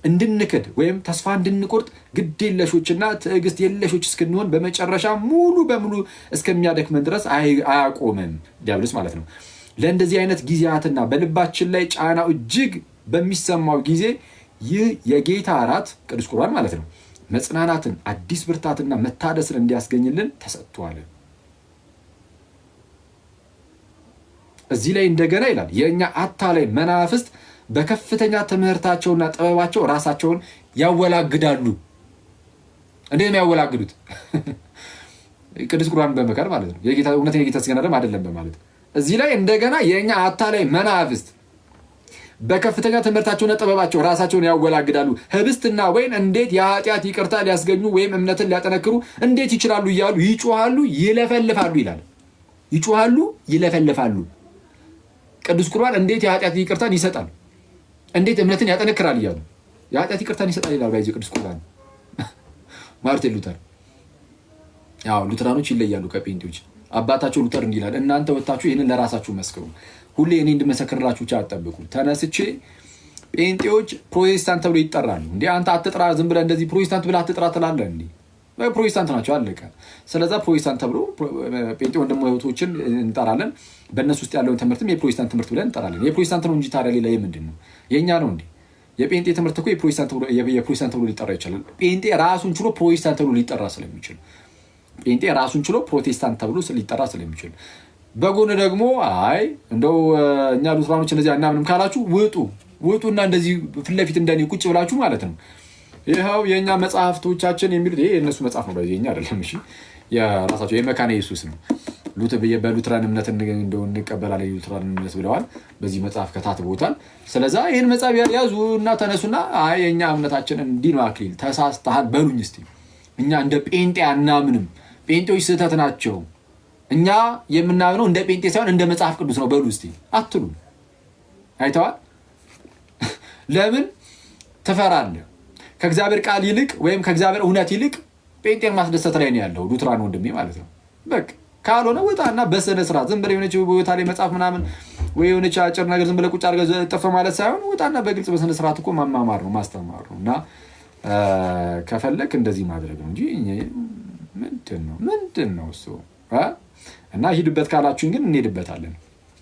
እንድንክድ ወይም ተስፋ እንድንቆርጥ ግድ የለሾችና ትዕግስት የለሾች እስክንሆን በመጨረሻ ሙሉ በሙሉ እስከሚያደክመን ድረስ አያቆምም፣ ዲያብሎስ ማለት ነው። ለእንደዚህ አይነት ጊዜያትና በልባችን ላይ ጫናው እጅግ በሚሰማው ጊዜ ይህ የጌታ እራት ቅዱስ ቁርባን ማለት ነው መጽናናትን፣ አዲስ ብርታትና መታደስን እንዲያስገኝልን ተሰጥቷል። እዚህ ላይ እንደገና ይላል የእኛ አታላይ መናፍስት በከፍተኛ ትምህርታቸውና ጥበባቸው ራሳቸውን ያወላግዳሉ። እንዴት ነው ያወላግዱት? ቅዱስ ቁርባን በመካድ ማለት ነው። እውነተኛ የጌታ ስጋና ደም አይደለም በማለት እዚህ ላይ እንደገና የእኛ አታላይ መናፍስት በከፍተኛ ትምህርታቸውና ጥበባቸው ራሳቸውን ያወላግዳሉ። ህብስትና ወይን እንዴት የኃጢአት ይቅርታ ሊያስገኙ ወይም እምነትን ሊያጠነክሩ እንዴት ይችላሉ እያሉ ይጮሃሉ፣ ይለፈልፋሉ ይላል። ይጮሃሉ፣ ይለፈልፋሉ። ቅዱስ ቁርባን እንዴት የኃጢአት ይቅርታን ይሰጣል፣ እንዴት እምነትን ያጠነክራል እያሉ የኃጢአት ይቅርታን ይሰጣል ይላል። ባይዚ ቅዱስ ቁርባን ማርቲን ሉተር። ያው ሉተራኖች ይለያሉ ከጴንጤዎች። አባታቸው ሉተር እንዲህ ይላል፣ እናንተ ወጣችሁ ይህንን ለራሳችሁ መስክሩ፣ ሁሌ እኔ እንድመሰክርላችሁ ብቻ አትጠብቁ። ተነስቼ ጴንጤዎች ፕሮቴስታንት ተብሎ ይጠራሉ። እንዴ አንተ አትጥራ፣ ዝም ብለህ እንደዚህ ፕሮቴስታንት ብለህ አትጥራ ትላለህ እንዴ? ፕሮቴስታንት ናቸው አለቀ። ስለዛ ፕሮቴስታንት ተብሎ ጴንጤ ወንድም እህቶችን እንጠራለን። በእነሱ ውስጥ ያለውን ትምህርትም የፕሮቴስታንት ትምህርት ብለን እንጠራለን። የፕሮቴስታንት ነው እንጂ ታዲያ ሌላ የምንድን ነው? የእኛ ነው እንዴ? የጴንጤ ትምህርት እኮ የፕሮቴስታንት ተብሎ ሊጠራ ይችላል። ጴንጤ ራሱን ችሎ ፕሮቴስታንት ተብሎ ሊጠራ ስለሚችል ጴንጤ ራሱን ችሎ ፕሮቴስታንት ተብሎ ሊጠራ ስለሚችል በጎን ደግሞ አይ እንደው እኛ ሉትራኖች እንደዚህ አናምንም ካላችሁ ውጡ። ውጡና እንደዚህ ፊት ለፊት እንደኔ ቁጭ ብላችሁ ማለት ነው ይኸው የኛ መጽሐፍቶቻችን የሚሉት ይሄ የነሱ መጽሐፍ ነው በዚህኛ አይደለም እሺ የራሳቸው የመካነ ኢየሱስ ነው በሉትራን እምነት እንደሆነ እንቀበላለን ሉትራን እምነት ብለዋል በዚህ መጽሐፍ ከታትቦታል ስለዚህ ይሄን መጽሐፍ ያዙና ተነሱና አይ የኛ እምነታችን እንዲህ ነው አክሊል ተሳስተሃል በሉኝ እስቲ እኛ እንደ ጴንጤ አናምንም ጴንጤዎች ስህተት ናቸው እኛ የምናምነው እንደ ጴንጤ ሳይሆን እንደ መጽሐፍ ቅዱስ ነው በሉ እስቲ አትሉ አይተዋል ለምን ተፈራለህ ከእግዚአብሔር ቃል ይልቅ ወይም ከእግዚአብሔር እውነት ይልቅ ጴንጤን ማስደሰት ላይ ነው ያለው ሉትራን ወንድሜ ማለት ነው በቃ ካልሆነ ወጣና በሰነ ስርዓት ዝም ብለህ የሆነች ቦታ ላይ መጽሐፍ ምናምን ወይ የሆነች አጭር ነገር ዝም ብለህ ቁጭ አድርገህ ጠፈ ማለት ሳይሆን ወጣና በግልጽ በሰነ ስርዓት እኮ ማማማር ነው ማስተማር ነው እና ከፈለክ እንደዚህ ማድረግ ነው እንጂ ምንድነው እሱ እና ሂድበት ካላችሁን ግን እንሄድበታለን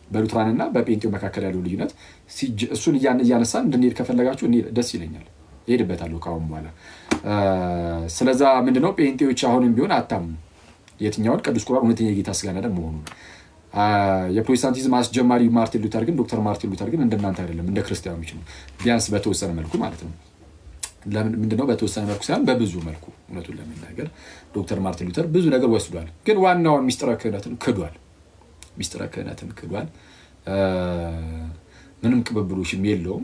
በሉትራንና በጴንጤው መካከል ያለው ልዩነት እሱን እያነሳን እንድንሄድ ከፈለጋችሁ ደስ ይለኛል ሄድበታለሁ ካሁን በኋላ ስለዛ ምንድነው ጴንጤዎች አሁንም ቢሆን አታምኑ የትኛውን ቅዱስ ቁርባን እውነተኛ የጌታ ስጋና ደም መሆኑን የፕሮቴስታንቲዝም አስጀማሪ ማርቲን ሉተር ግን ዶክተር ማርቲን ሉተር ግን እንደናንተ አይደለም እንደ ክርስቲያኖች ነው ቢያንስ በተወሰነ መልኩ ማለት ነው ምንድነው በተወሰነ መልኩ ሳይሆን በብዙ መልኩ እውነቱን ለመናገር ዶክተር ማርቲን ሉተር ብዙ ነገር ወስዷል ግን ዋናውን ሚስጥረ ክህነትን ክዷል ምንም ቅብብሎሽም የለውም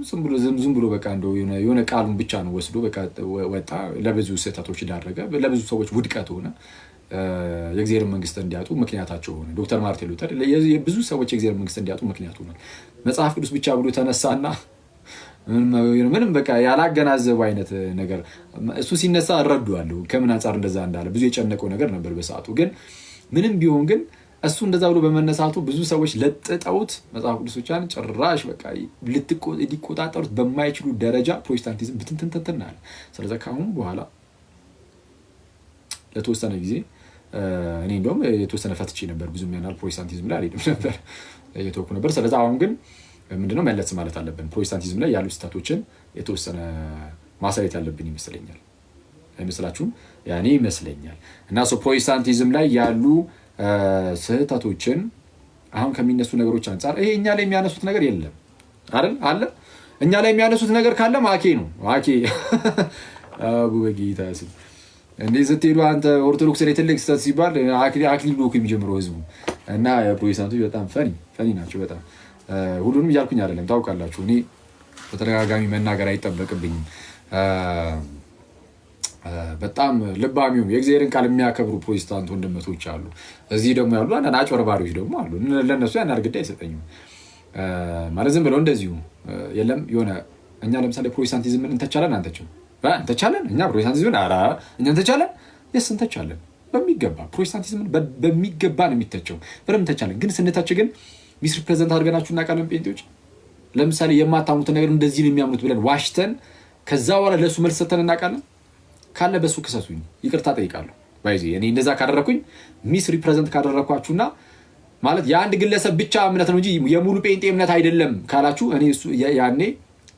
ዝም ብሎ በቃ እንደው የሆነ ቃሉን ብቻ ነው ወስዶ በቃ ወጣ ለብዙ ስህተቶች ዳረገ ለብዙ ሰዎች ውድቀት ሆነ የእግዚአብሔር መንግስት እንዲያጡ ምክንያታቸው ሆነ ዶክተር ማርቲን ሉተር ብዙ ሰዎች የእግዚአብሔር መንግስት እንዲያጡ ምክንያቱ ሆነ መጽሐፍ ቅዱስ ብቻ ብሎ ተነሳና ምንም በቃ ያላገናዘበ አይነት ነገር እሱ ሲነሳ እረዳዋለሁ ከምን አንፃር እንደዛ እንዳለ ብዙ የጨነቀው ነገር ነበር በሰዓቱ ግን ምንም ቢሆን ግን እሱ እንደዛ ብሎ በመነሳቱ ብዙ ሰዎች ለጥጠውት መጽሐፍ ቅዱሶቻን ጭራሽ በቃ ሊቆጣጠሩት በማይችሉ ደረጃ ፕሮቴስታንቲዝም ብትንተንተን አለ ስለዚህ ካሁን በኋላ ለተወሰነ ጊዜ እኔ እንደውም የተወሰነ ፈትቼ ነበር ብዙ የሚያናል ፕሮቴስታንቲዝም ላይ አልሄድም ነበር እየተወኩ ነበር ስለዚህ አሁን ግን ምንድነው መለስ ማለት አለብን ፕሮቴስታንቲዝም ላይ ያሉ ስህተቶችን የተወሰነ ማሳየት ያለብን ይመስለኛል አይመስላችሁም ያኔ ይመስለኛል እና ፕሮቴስታንቲዝም ላይ ያሉ ስህተቶችን አሁን ከሚነሱ ነገሮች አንፃር ይሄ እኛ ላይ የሚያነሱት ነገር የለም አይደል አለ እኛ ላይ የሚያነሱት ነገር ካለ ማኬ ነው ማኬ አቡ በጌታ ስም እንዴ ስትሄዱ አንተ ኦርቶዶክስ ላይ ትልቅ ስህተት ሲባል አክሊል ብሎ የሚጀምረው ህዝቡ እና የፕሮቴስታንቶች በጣም ፈኒ ናቸው በጣም ሁሉንም እያልኩኝ አይደለም ታውቃላችሁ እኔ በተደጋጋሚ መናገር አይጠበቅብኝም በጣም ልባሚው የእግዚአብሔርን ቃል የሚያከብሩ ፕሮቴስታንት ወንድመቶች አሉ እዚህ ደግሞ ያሉ አንዳንድ አጭበርባሪዎች ደግሞ አሉ ለነሱ ያን አርግዳ አይሰጠኝም ማለት ዝም ብለው እንደዚሁ የለም የሆነ እኛ ለምሳሌ ፕሮቴስታንቲዝምን እንተቻለን እንተቻለን እኛ ፕሮቴስታንቲዝምን እኛ እንተቻለን እንተቻለን በሚገባ ፕሮቴስታንቲዝምን በሚገባ ነው የሚተቸው በደምብ እንተቻለን ግን ስንተች ግን ሚስ ሪፕሬዘንት አድርገናችሁ እናውቃለን ጴንጤዎች ለምሳሌ የማታምኑትን ነገር እንደዚህ ነው የሚያምኑት ብለን ዋሽተን ከዛ በኋላ ለሱ መልስ ሰጥተን እናውቃለን ካለ በሱ ክሰሱኝ ይቅርታ ጠይቃለሁ ባይዚ እኔ እንደዛ ካደረኩኝ ሚስ ሪፕሬዘንት ካደረኳችሁና ማለት የአንድ ግለሰብ ብቻ እምነት ነው እንጂ የሙሉ ጴንጤ እምነት አይደለም ካላችሁ እኔ እሱ ያኔ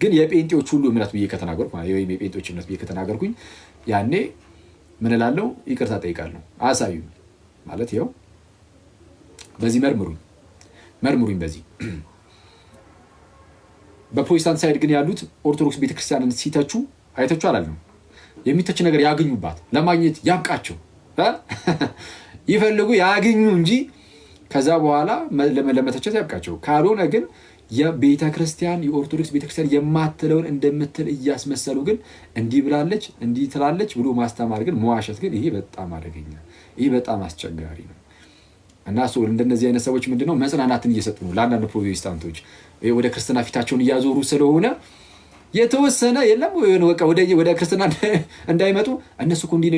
ግን የጴንጤዎች ሁሉ እምነት ብዬ ከተናገርኩ ወይ የጴንጤዎች እምነት ብዬ ከተናገርኩኝ ያኔ ምን እላለሁ ይቅርታ ጠይቃለሁ አሳዩ ማለት ይኸው በዚህ መርምሩኝ በዚህ በፕሮቴስታንት ሳይድ ግን ያሉት ኦርቶዶክስ ቤተክርስቲያንን ሲተቹ አይተቹ አላልነው የሚተች ነገር ያገኙባት ለማግኘት ያብቃቸው ይፈልጉ ያገኙ እንጂ ከዛ በኋላ ለመተቸት ያብቃቸው ካልሆነ ግን የቤተክርስቲያን የኦርቶዶክስ ቤተክርስቲያን የማትለውን እንደምትል እያስመሰሉ ግን እንዲህ ብላለች እንዲህ ትላለች ብሎ ማስተማር ግን መዋሸት ግን ይሄ በጣም አደገኛ ይሄ በጣም አስቸጋሪ ነው እና እንደነዚህ አይነት ሰዎች ምንድነው መጽናናትን እየሰጡ ነው ለአንዳንድ ፕሮቴስታንቶች ወደ ክርስትና ፊታቸውን እያዞሩ ስለሆነ የተወሰነ የለም ወደ ክርስትና እንዳይመጡ እነሱ እኮ እንዲህ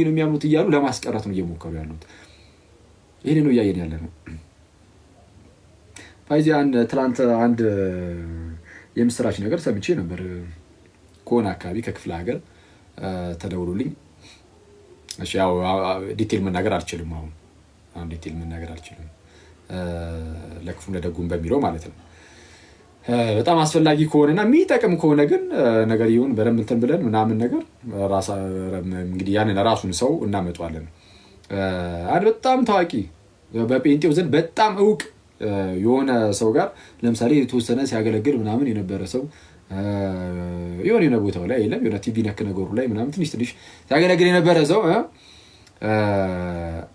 ነው የሚያምኑት እያሉ ለማስቀረት ነው እየሞከሩ ያሉት ይሄን ነው እያየን ያለ ነው ፋይዚ ትላንት አንድ የምስራች ነገር ሰምቼ ነበር ከሆነ አካባቢ ከክፍለ ሀገር ተደውሎልኝ እሺ ያው ዲቴል መናገር አልችልም አሁን ዲቴል መናገር አልችልም ለክፉም ለደጉም በሚለው ማለት ነው በጣም አስፈላጊ ከሆነና የሚጠቅም ከሆነ ግን ነገር ይሁን በደንብ እንትን ብለን ምናምን ነገር እንግዲህ ያንን ራሱን ሰው እናመጣዋለን አንድ በጣም ታዋቂ በጴንጤው ዘንድ በጣም እውቅ የሆነ ሰው ጋር ለምሳሌ የተወሰነ ሲያገለግል ምናምን የነበረ ሰው የሆነ ቦታው ላይ የለም የሆነ ቲቪ ነክ ነገሩ ላይ ምናምን ትንሽ ሲያገለግል የነበረ ሰው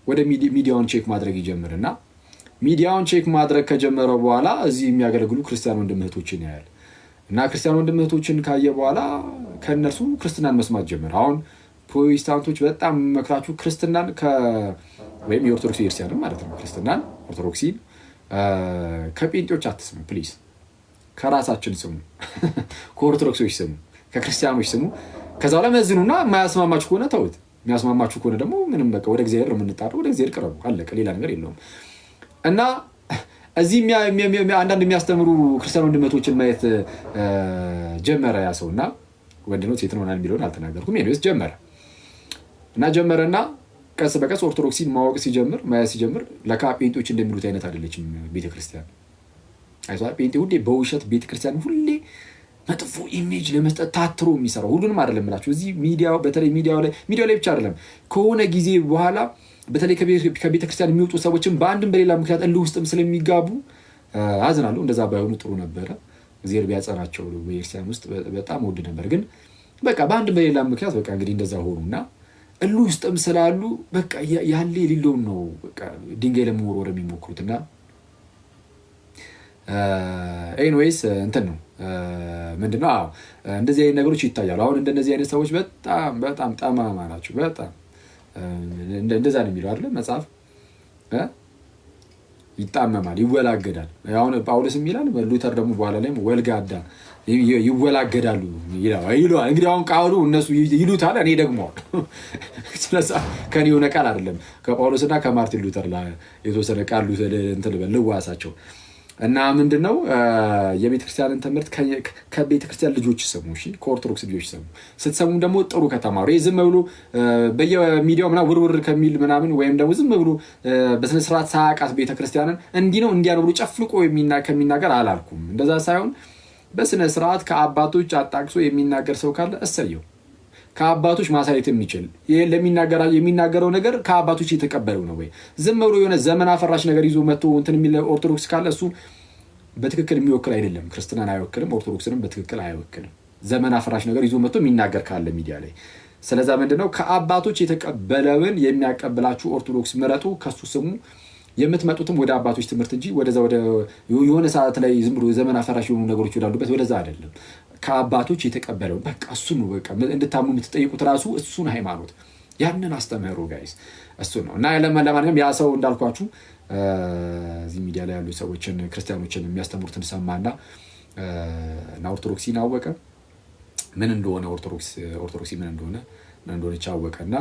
ወደ ሚዲያውን ቼክ ማድረግ ይጀምርና ሚዲያውን ቼክ ማድረግ ከጀመረው በኋላ እዚህ የሚያገለግሉ ክርስቲያን ወንድም እህቶችን ያያል እና ክርስቲያን ወንድም እህቶችን ካየ በኋላ ከእነርሱ ክርስትናን መስማት ጀመረ። አሁን ፕሮቴስታንቶች በጣም መክራችሁ ክርስትናን ወይም የኦርቶዶክስ ቤተክርስቲያን ማለት ነው ክርስትናን ኦርቶዶክሲን ከጴንጤዎች አትስሙ ፕሊዝ። ከራሳችን ስሙ፣ ከኦርቶዶክሶች ስሙ፣ ከክርስቲያኖች ስሙ። ከዛ በኋላ መዝኑና የማያስማማችሁ ከሆነ ተውት። የሚያስማማችሁ ከሆነ ደግሞ ምንም በቃ ወደ እግዚአብሔር ነው የምንጣረው፣ ወደ እግዚአብሔር ቅረቡ፣ አለቀ። ሌላ ነገር የለውም። እና እዚህ አንዳንድ የሚያስተምሩ ክርስቲያን ወንድመቶችን ማየት ጀመረ ያ ሰው እና ወንድ ነው ሴት ነው የሚለውን አልተናገርኩም። ኔስ ጀመረና ቀስ በቀስ ኦርቶዶክሲን ማወቅ ሲጀምር ማየት ሲጀምር ለካ ጴንጤዎች እንደሚሉት አይነት አይደለችም ቤተክርስቲያን። ጴንጤ ሁሌ በውሸት ቤተክርስቲያን ሁሌ መጥፎ ኢሜጅ ለመስጠት ታትሮ የሚሰራው ሁሉንም አይደለም እላችሁ። እዚህ ሚዲያው በተለይ ሚዲያው ላይ ብቻ አይደለም ከሆነ ጊዜ በኋላ በተለይ ከቤተክርስቲያን የሚወጡ ሰዎችን በአንድም በሌላ ምክንያት እልህ ውስጥም ስለሚጋቡ አዝናለሁ። እንደዛ ባይሆኑ ጥሩ ነበረ። እግዚአብሔር ቢያጸናቸው በቤተክርስቲያን ውስጥ በጣም ወድ ነበር። ግን በቃ በአንድም በሌላ ምክንያት በቃ እንግዲህ እንደዛ ሆኑና እልህ ውስጥም ስላሉ በቃ ያለ የሌለውን ነው በቃ ድንጋይ ለመወርወር የሚሞክሩትና ኤኒዌይስ እንትን ነው ምንድነው እንደዚህ አይነት ነገሮች ይታያሉ። አሁን እንደነዚህ አይነት ሰዎች በጣም ጠማማ ናቸው። በጣም እንደዛ ነው የሚለው አይደል መጽሐፍ ይጣመማል፣ ይወላገዳል። አሁን ጳውሎስም ይላል፣ ሉተር ደግሞ በኋላ ላይ ወልጋዳ ይወላገዳሉ ይለዋል። እንግዲህ አሁን ቃሉ እነሱ ይሉታል፣ እኔ ደግሞ ስለዛ ከኔ የሆነ ቃል አይደለም ከጳውሎስና ከማርቲን ሉተር የተወሰነ ቃል እንትን ልዋሳቸው እና ምንድነው የቤተክርስቲያንን ትምህርት ከቤተክርስቲያን ልጆች ስሙ፣ እሺ ከኦርቶዶክስ ልጆች ስሙ። ስትሰሙ ደግሞ ጥሩ ከተማሩ ዝም ብሎ በየሚዲያው ምናምን ውርውር ከሚል ምናምን ወይም ደግሞ ዝም ብሎ በስነ ስርዓት ሳያውቃት ቤተክርስቲያንን እንዲህ ነው እንዲያ ነው ብሎ ጨፍልቆ ከሚናገር አላልኩም። እንደዛ ሳይሆን በስነ ስርዓት ከአባቶች አጣቅሶ የሚናገር ሰው ካለ እሰየው። ከአባቶች ማሳየት የሚችል የሚናገረው ነገር ከአባቶች የተቀበለው ነው ወይ ዝም ብሎ የሆነ ዘመን አፈራሽ ነገር ይዞ መጥቶ እንትን የሚል ኦርቶዶክስ ካለ እሱ በትክክል የሚወክል አይደለም። ክርስትናን አይወክልም፣ ኦርቶዶክስንም በትክክል አይወክልም። ዘመን አፈራሽ ነገር ይዞ መጥቶ የሚናገር ካለ ሚዲያ ላይ። ስለዛ ምንድነው ከአባቶች የተቀበለውን የሚያቀብላችሁ ኦርቶዶክስ ምረጡ፣ ከሱ ስሙ። የምትመጡትም ወደ አባቶች ትምህርት እንጂ ወደዛ ወደ የሆነ ሰዓት ላይ ዝም ብሎ ዘመን አፈራሽ የሆኑ ነገሮች ወዳሉበት ወደዛ አይደለም። ከአባቶች የተቀበለው በቃ እሱ ነው። በቃ እንድታምኑ የምትጠይቁት ራሱ እሱን ሃይማኖት ያንን አስተምህሩ ጋይስ እሱ ነው። እና ለማንኛውም ያ ሰው እንዳልኳችሁ እዚህ ሚዲያ ላይ ያሉ ሰዎችን ክርስቲያኖችን የሚያስተምሩትን ሰማና እና ኦርቶዶክሲን አወቀ ምን እንደሆነ ኦርቶዶክሲ ምን እንደሆነች አወቀና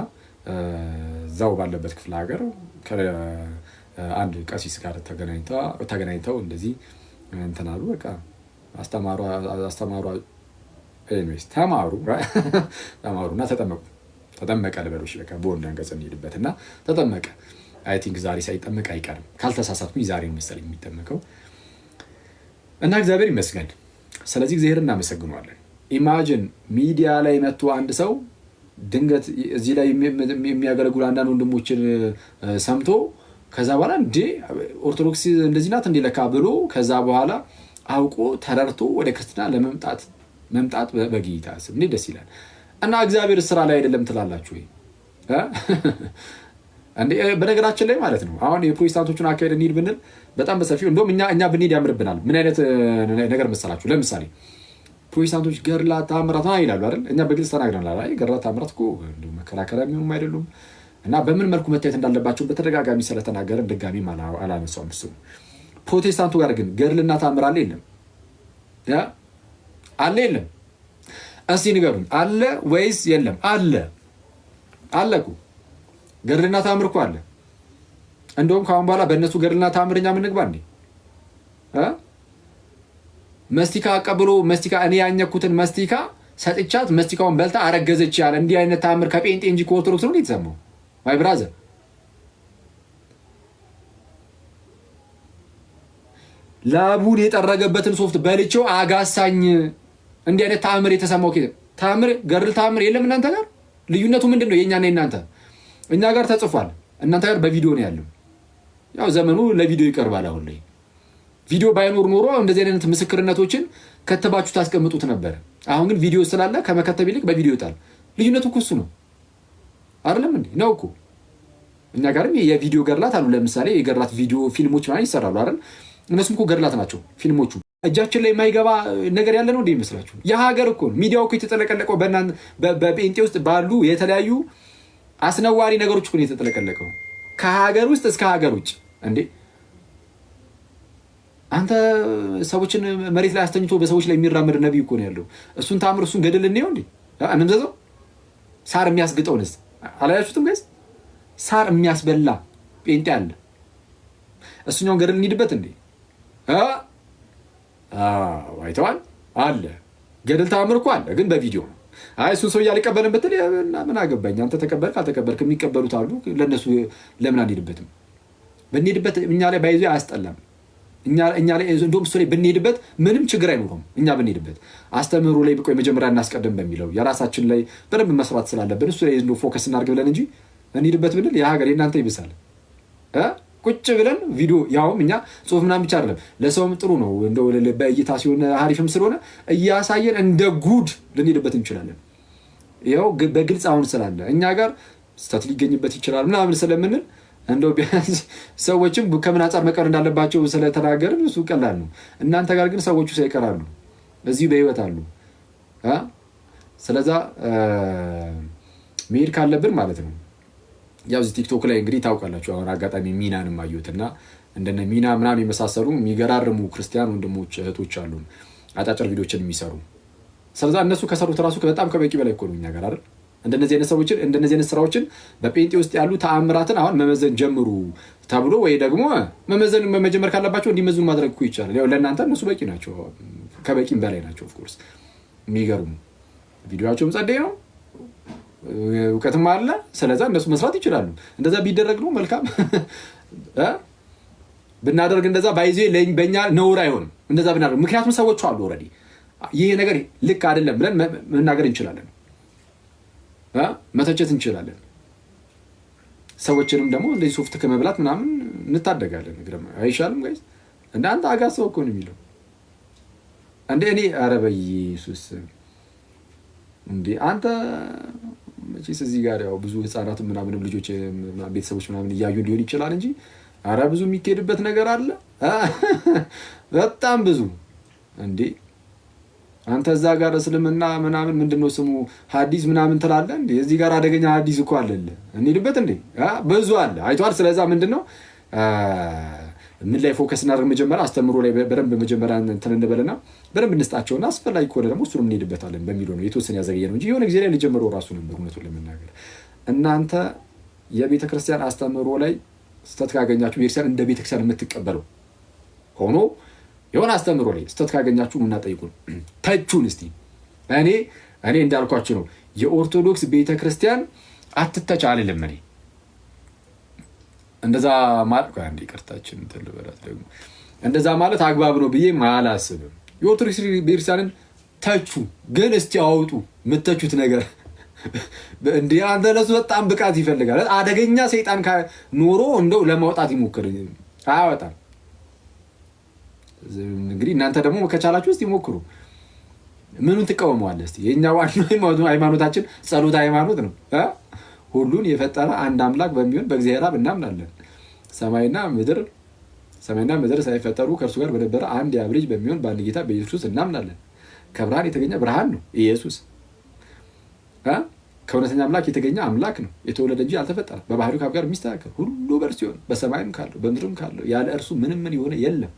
እዛው ባለበት ክፍለ ሀገር አንድ ቀሲስ ጋር ተገናኝተው እንደዚህ እንትን አሉ። በቃ አስተማሩ ኤኒዌይስ ተማሩና ተጠመቀ ልበሎች። በቃ በወንድ አንቀጽ እንሄድበትና ተጠመቀ። አይ ቲንክ ዛሬ ሳይጠመቅ አይቀርም ካልተሳሳትኩኝ፣ ዛሬ መሰለኝ የሚጠመቀው እና እግዚአብሔር ይመስገን። ስለዚህ እግዚአብሔር እናመሰግነዋለን። ኢማጂን ሚዲያ ላይ መጥቶ አንድ ሰው ድንገት እዚህ ላይ የሚያገለግሉ አንዳንድ ወንድሞችን ሰምቶ ከዛ በኋላ እንዴ ኦርቶዶክስ እንደዚህ ናት እንዴ ለካ ብሎ ከዛ በኋላ አውቆ ተረርቶ ወደ ክርስትና መምጣት በጌታ ስም እንዴት ደስ ይላል። እና እግዚአብሔር ስራ ላይ አይደለም ትላላችሁ ወይ? በነገራችን ላይ ማለት ነው አሁን የፕሮቴስታንቶቹን አካሄድ እንሂድ ብንል በጣም በሰፊው እንደውም እኛ ብንሄድ ያምርብናል። ምን አይነት ነገር መሰላችሁ? ለምሳሌ ፕሮቴስታንቶች ገድላት ተአምራት ይላሉ አይደል? እኛ በግልጽ ተናግረናል። አይ ገድላት ተአምራት እኮ መከራከሪያ የሚሆኑም አይደሉም እና በምን መልኩ መታየት እንዳለባቸው በተደጋጋሚ ስለተናገረን ድጋሚም አላነሳውም። እሱ ፕሮቴስታንቱ ጋር ግን ገድልና ተአምር አለ የለም? አለ የለም? እስቲ ንገሩኝ፣ አለ ወይስ የለም? አለ እኮ ገድልና ተአምር እኮ አለ። እንደውም ከአሁን በኋላ በእነሱ ገድልና ተአምር እኛ ምን ንግባ እንዴ? መስቲካ አቀብሎ መስቲካ እኔ ያኘኩትን መስቲካ ሰጥቻት መስቲካውን በልታ አረገዘች ያለ እንዲህ አይነት ተአምር ከጴንጤ እንጂ ከኦርቶዶክስ ነው የተሰማው? ማይ ብራዘር ላቡን የጠረገበትን ሶፍት በልቼው አጋሳኝ። እንዲህ አይነት ተአምር የተሰማው ተአምር ገድል ተአምር የለም እናንተ ጋር። ልዩነቱ ምንድን ነው? የእኛና የእናንተ እኛ ጋር ተጽፏል፣ እናንተ ጋር በቪዲዮ ነው ያለው። ያው ዘመኑ ለቪዲዮ ይቀርባል አሁን ላይ ቪዲዮ ባይኖር ኖሮ እንደዚህ አይነት ምስክርነቶችን ከተባችሁ ታስቀምጡት ነበር። አሁን ግን ቪዲዮ ስላለ ከመከተብ ይልቅ በቪዲዮ ይወጣል። ልዩነቱ እኮ እሱ ነው አይደለም እንዴ? ነው እኮ እኛ ጋርም የቪዲዮ ገድላት አሉ። ለምሳሌ የገድላት ቪዲዮ ፊልሞች ማለት ይሰራሉ አይደል? እነሱም እኮ ገድላት ናቸው ፊልሞቹ። እጃችን ላይ የማይገባ ነገር ያለ ነው እንዴ ይመስላችሁ? የሀገር እኮ ሚዲያው እኮ የተጠለቀለቀው በጴንጤ ውስጥ ባሉ የተለያዩ አስነዋሪ ነገሮች እኮ የተጠለቀለቀው ከሀገር ውስጥ እስከ ሀገር ውጭ እንዴ። አንተ ሰዎችን መሬት ላይ አስተኝቶ በሰዎች ላይ የሚራመድ ነቢይ እኮ ነው ያለው። እሱን ታምር እሱን ገድል እንየው እንዴ እንምዘዘው። ሳር የሚያስግጠውንስ አላያችሁትም ጋይስ? ሳር የሚያስበላ ጴንጤ አለ። እሱኛውን ገድል እንሂድበት እንዴ? አይተዋል አለ ገድል ታምር እኮ አለ፣ ግን በቪዲዮ ነው። አይ እሱን ሰው እያልቀበልን ብትል ምን አገባኝ? አንተ ተቀበልክ አልተቀበልክ የሚቀበሉት አሉ። ለእነሱ ለምን አንሄድበትም? ብንሄድበት እኛ ላይ ባይዞ አያስጠላም። እኛ ላይ እንደውም እሱ ላይ ብንሄድበት ምንም ችግር አይኖረውም። እኛ ብንሄድበት አስተምህሮ ላይ ብቆይ መጀመሪያ እናስቀድም በሚለው የራሳችን ላይ በደንብ መስራት ስላለብን እሱ ላይ ፎከስ እናድርግ ብለን እንጂ እንሂድበት ብንል የሀገር የእናንተ ይብሳል። ቁጭ ብለን ቪዲዮ ያውም እኛ ጽሁፍ ምናምን ብቻ አይደለም ለሰውም ጥሩ ነው እንደው በእይታ ሲሆን አሪፍም ስለሆነ እያሳየን እንደ ጉድ ልንሄድበት እንችላለን። ይኸው በግልጽ አሁን ስላለ እኛ ጋር ስህተት ሊገኝበት ይችላል ምናምን ስለምንል እንደው ቢያንስ ሰዎችም ከምን አንጻር መቀር እንዳለባቸው ስለተናገርን እሱ ቀላል ነው። እናንተ ጋር ግን ሰዎቹ ሳይቀራሉ እዚህ በህይወት አሉ። ስለዛ መሄድ ካለብን ማለት ነው። ያው እዚህ ቲክቶክ ላይ እንግዲህ ታውቃላችሁ አሁን አጋጣሚ ሚናንም አየሁትና እንደነ ሚና ምናምን የመሳሰሉ የሚገራርሙ ክርስቲያን ወንድሞች እህቶች አሉ አጫጭር ቪዲዮችን የሚሰሩ። ስለዛ እነሱ ከሰሩት ራሱ በጣም ከበቂ በላይ እኮ ነው እኛ ጋር አይደል? እንደነዚህ አይነት ሰዎችን እንደነዚህ አይነት ስራዎችን በጴንጤ ውስጥ ያሉ ተአምራትን አሁን መመዘን ጀምሩ ተብሎ ወይ ደግሞ መመዘን መጀመር ካለባቸው እንዲመዝኑ ማድረግ እኮ ይቻላል። ያው ለእናንተ እነሱ በቂ ናቸው፣ ከበቂም በላይ ናቸው። ኦፍ ኮርስ የሚገርሙ ቪዲዮአቸውም ጸደይ ነው፣ እውቀትም አለ። ስለዛ እነሱ መስራት ይችላሉ። እንደዛ ቢደረግ ነው መልካም ብናደርግ እንደዛ ባይዜ በእኛ ነውር አይሆንም እንደዛ ብናደርግ። ምክንያቱም ሰዎቹ አሉ ኦልሬዲ ይሄ ነገር ልክ አይደለም ብለን መናገር እንችላለን፣ መተቸት እንችላለን። ሰዎችንም ደግሞ እንደዚህ ሶፍት ከመብላት ምናምን እንታደጋለን። አይሻልም ጋይስ? እንደ አንተ አጋሰው እኮ ነው የሚለው እንደ እኔ ኧረ በኢየሱስ እንዴ አንተ መቼስ እዚህ ጋር ያው ብዙ ህፃናትም ምናምንም ልጆች ቤተሰቦች ምናምን እያዩ ሊሆን ይችላል እንጂ ኧረ ብዙ የሚካሄድበት ነገር አለ በጣም ብዙ። እንዴ አንተ እዛ ጋር እስልምና ምናምን ምንድነው ስሙ ሐዲስ ምናምን ትላለህ እንዴ? እዚህ ጋር አደገኛ ሐዲስ እኮ አለለ እንሂድበት እንዴ? ብዙ አለ አይቷል። ስለዛ ምንድነው ምን ላይ ፎከስ እናደርግ? መጀመሪያ አስተምሮ ላይ በደንብ መጀመሪያ እንትን እንበልና በደንብ እንስጣቸውና አስፈላጊ ከሆነ ደግሞ እሱንም እንሄድበታለን በሚለው ነው የተወሰነ ያዘገየ ነው እንጂ የሆነ ጊዜ ላይ ሊጀምረው ራሱ ነበር። እውነቱን ለመናገር እናንተ የቤተ ክርስቲያን አስተምሮ ላይ ስተት ካገኛችሁ ቤተክርስቲያን እንደ ቤተክርስቲያን የምትቀበለው ሆኖ የሆነ አስተምሮ ላይ ስተት ካገኛችሁ እና ጠይቁን፣ ተቹን እስቲ። እኔ እንዳልኳችሁ ነው የኦርቶዶክስ ቤተክርስቲያን አትተች አልልም። እኔ እንደዛ ማለት አንዴ ይቅርታችን ተልበላት ደግሞ እንደዛ ማለት አግባብ ነው ብዬ አላስብም። የኦርቶዶክስ ቤተክርስቲያንን ተቹ፣ ግን እስቲ አውጡ የምትተቹት ነገር እንዴ። አንተ ለሱ በጣም ብቃት ይፈልጋል። አደገኛ ሰይጣን ኖሮ እንደው ለማውጣት ይሞክር፣ አያወጣም። እንግዲህ እናንተ ደግሞ ከቻላችሁ እስቲ ሞክሩ። ምኑን ትቃወመዋለህ እስቲ? የኛ ዋናው ሃይማኖታችን ጸሎት ሃይማኖት ነው። ሁሉን የፈጠረ አንድ አምላክ በሚሆን በእግዚአብሔር አብ እናምናለን። ሰማይና ምድር ሳይፈጠሩ ከእርሱ ጋር በነበረ አንድ የአብ ልጅ በሚሆን በአንድ ጌታ በኢየሱስ እናምናለን። ከብርሃን የተገኘ ብርሃን ነው ኢየሱስ። ከእውነተኛ አምላክ የተገኘ አምላክ ነው፣ የተወለደ እንጂ አልተፈጠረ። በባህሪው ከአብ ጋር የሚስተካከል ሁሉ በእርሱ ሲሆን በሰማይም ካለው በምድርም ካለው ያለ እርሱ ምንም የሆነ የለም።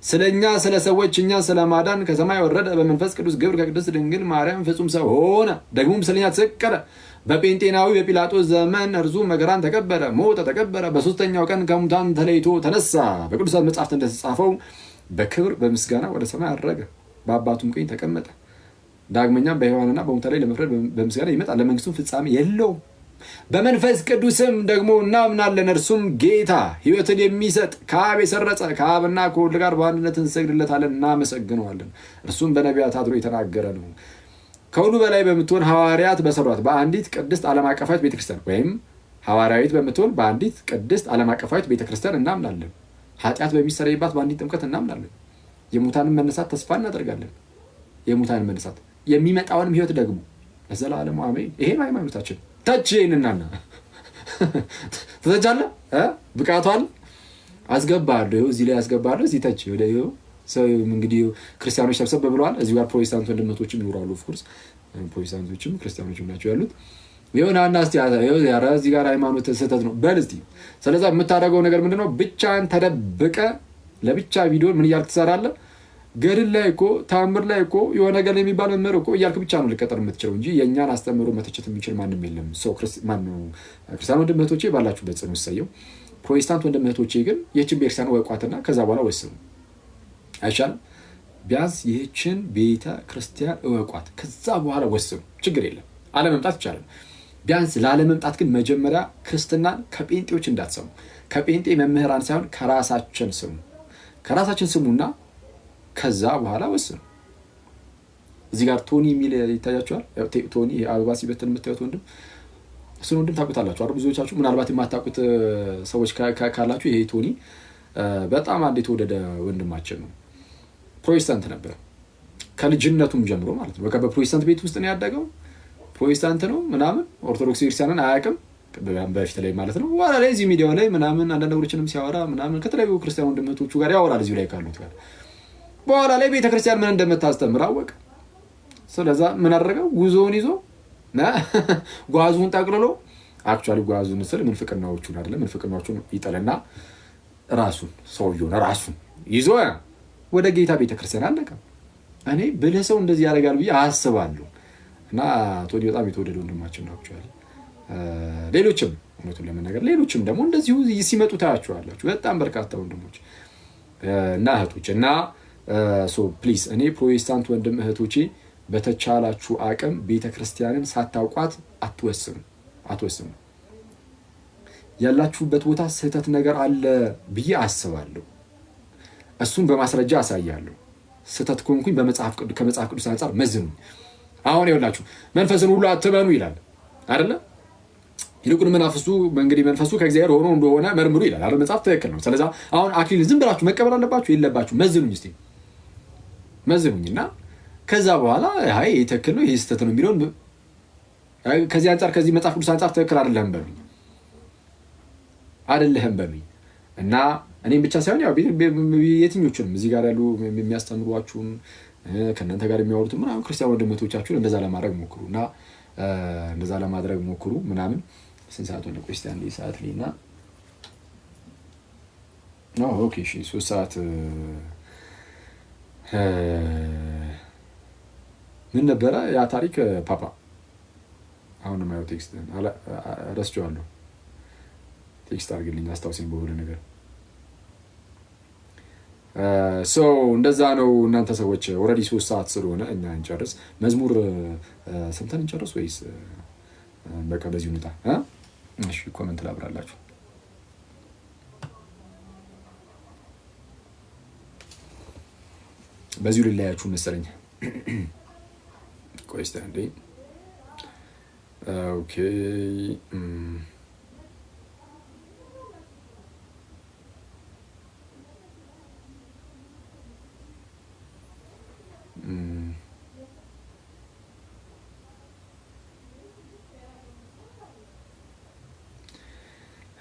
ስለኛ ስለ ሰዎች እኛ ስለማዳን ከሰማይ ወረደ፣ በመንፈስ ቅዱስ ግብር ከቅድስት ድንግል ማርያም ፍጹም ሰው ሆነ። ደግሞም ስለኛ ተሰቀለ። በጴንጤናዊ በጲላጦስ ዘመን እርሱ መከራን ተቀበለ፣ ሞተ፣ ተቀበረ። በሶስተኛው ቀን ከሙታን ተለይቶ ተነሳ። በቅዱሳት መጻሕፍት እንደተጻፈው በክብር በምስጋና ወደ ሰማይ አረገ፣ በአባቱም ቀኝ ተቀመጠ። ዳግመኛም በሕያዋንና በሙታን ላይ ለመፍረድ በምስጋና ይመጣል፣ ለመንግስቱም ፍጻሜ የለውም። በመንፈስ ቅዱስም ደግሞ እናምናለን፣ እርሱም ጌታ ሕይወትን የሚሰጥ ከአብ የሰረጸ ከአብና ከወልድ ጋር በአንድነት እንሰግድለታለን፣ እናመሰግነዋለን። እርሱም በነቢያት አድሮ የተናገረ ነው። ከሁሉ በላይ በምትሆን ሐዋርያት በሰሯት በአንዲት ቅድስት ዓለም አቀፋዊት ቤተክርስቲያን ወይም ሐዋርያዊት በምትሆን በአንዲት ቅድስት ዓለም አቀፋዊት ቤተክርስቲያን እናምናለን። ኃጢአት በሚሰረይባት በአንዲት ጥምቀት እናምናለን። የሙታንን መነሳት ተስፋ እናደርጋለን። የሙታንን መነሳት የሚመጣውንም ህይወት ደግሞ ለዘላለሙ አሜን። ይሄም ሃይማኖታችን። ተች ይህንናና ትተቻለህ ብቃቷል አስገባለሁ እዚህ ላይ አስገባለሁ እዚህ ተች ወደ ሰው እንግዲህ ክርስቲያኖች ሰብሰብ ብለዋል። እዚህ ጋር ፕሮቴስታንት ወንድሞችም ይኖራሉ። ኦፍኮርስ ፕሮቴስታንቶችም ክርስቲያኖችም ናቸው ያሉት። የሆነ አናስቲ ያረ እዚህ ጋር ሃይማኖት ስህተት ነው በል እስቲ። ስለዛ የምታደርገው ነገር ምንድነው? ብቻን ተደብቀ ለብቻ ቪዲዮ ምን እያልክ ትሰራለህ? ገድል ላይ እኮ ታምር ላይ እኮ የሆነ ነገር የሚባል መምህር እኮ እያልክ ብቻ ነው ልቀጠር የምትችለው እንጂ የእኛን አስተምሮ መተቸት የሚችል ማንም የለም። ሰው ክርስቲያን ወንድም እህቶቼ ባላችሁበት ጽኑ ይሰየው። ፕሮቴስታንት ወንድም እህቶቼ ግን ይህችን ቤተክርስቲያን ወቋትና ከዛ በኋላ ወስኑ አይሻልም? ቢያንስ ይህችን ቤተ ክርስቲያን እወቋት፣ ከዛ በኋላ ወስኑ። ችግር የለም አለመምጣት ይቻላል። ቢያንስ ላለመምጣት ግን መጀመሪያ ክርስትናን ከጴንጤዎች እንዳትሰሙ። ከጴንጤ መምህራን ሳይሆን ከራሳችን ስሙ። ከራሳችን ስሙና ከዛ በኋላ ወስኑ። እዚህ ጋር ቶኒ የሚል ይታያችኋል። ቶኒ አበባ ሲበትን የምታዩት ወንድም፣ እሱን ወንድም ታውቁታላችሁ አይደል? ብዙዎቻችሁ ምናልባት የማታውቁት ሰዎች ካላችሁ ይሄ ቶኒ በጣም አንድ የተወደደ ወንድማችን ነው። ፕሮቴስታንት ነበር ከልጅነቱም ጀምሮ ማለት ነው። በቃ በፕሮቴስታንት ቤት ውስጥ ነው ያደገው። ፕሮቴስታንት ነው ምናምን፣ ኦርቶዶክስ ክርስቲያንን አያውቅም በፊት ላይ ማለት ነው። በኋላ ላይ እዚህ ሚዲያው ላይ ምናምን አንዳንድ ነገሮችንም ሲያወራ ምናምን ከተለያዩ ክርስቲያን ወንድሞቹ ጋር ያወራል እዚሁ ላይ ካሉት ጋር። በኋላ ላይ ቤተክርስቲያን ምን እንደምታስተምር አወቀ። ስለዛ ምን አደረገው? ጉዞውን ይዞ ጓዙን ጠቅልሎ አክቹዋሊ ጓዙን ስል ምንፍቅናዎቹን አይደለም፣ ምንፍቅናዎቹን ይጠልና ራሱን ሰውየውን ራሱን ይዞ ወደ ጌታ ቤተክርስቲያን አለቀ። እኔ ብልህ ሰው እንደዚህ ያደርጋል ብዬ አስባለሁ። እና ቶኒ በጣም የተወደደ ወንድማችን ነው አክቹዋሊ። ሌሎችም እውነቱን ለመናገር ሌሎችም ደግሞ እንደዚሁ ሲመጡ ታያቸዋላችሁ። በጣም በርካታ ወንድሞች እና እህቶች እና ፕሊዝ እኔ ፕሮቴስታንት ወንድም እህቶቼ በተቻላችሁ አቅም ቤተክርስቲያንን ሳታውቋት አትወስኑ። ያላችሁበት ቦታ ስህተት ነገር አለ ብዬ አስባለሁ። እሱን በማስረጃ አሳያለሁ። ስህተት ከሆንኩኝ ከመጽሐፍ ቅዱስ አንጻር መዝኑ። አሁን ይኸውላችሁ መንፈስን ሁሉ አትመኑ ይላል አይደለ? ይልቁን መንፈሱ ከእግዚአብሔር ሆኖ እንደሆነ መርምሩ ይላል አይደል? መጽሐፍ ትክክል ነው። ስለዚህ አሁን አክሊል ዝም ብላችሁ መቀበል አለባችሁ የለባችሁ? መዝኑኝና ከዛ በኋላ አይ ትክክል ነው ይሄ ስህተት ነው የሚለውን ከዚህ አንጻር ከዚህ መጽሐፍ ቅዱስ አንጻር ትክክል አይደለም በሉኝ እና እኔም ብቻ ሳይሆን ያው የትኞቹንም እዚህ ጋር ያሉ የሚያስተምሯችሁን ከእናንተ ጋር የሚያወሩትን ምናምን ክርስቲያን ወንድሞቻችሁን እንደዛ ለማድረግ ሞክሩ ምናምን። ስንት ሰዓት ሆነ? ክርስቲያን ሰዓት ላይ እና ኦኬ እሺ 3 ሰዓት ምን ነበረ ያ ታሪክ ፓፓ? አሁን ማየው ቴክስት ረስቼዋለሁ። ቴክስት አድርግልኝ አስታውሰኝ በሆነ ነገር። እንደዛ ነው እናንተ ሰዎች። ኦልሬዲ 3 ሰዓት ስለሆነ እኛ እንጨርስ። መዝሙር ሰምተን እንጨርስ ወይስ በቃ በዚህ ሁኔታ? እሺ ኮሜንት ላብራላችሁ። በዚሁ ልለያችሁ መሰለኝ። ቆይ እስኪ አንዴ። ኦኬ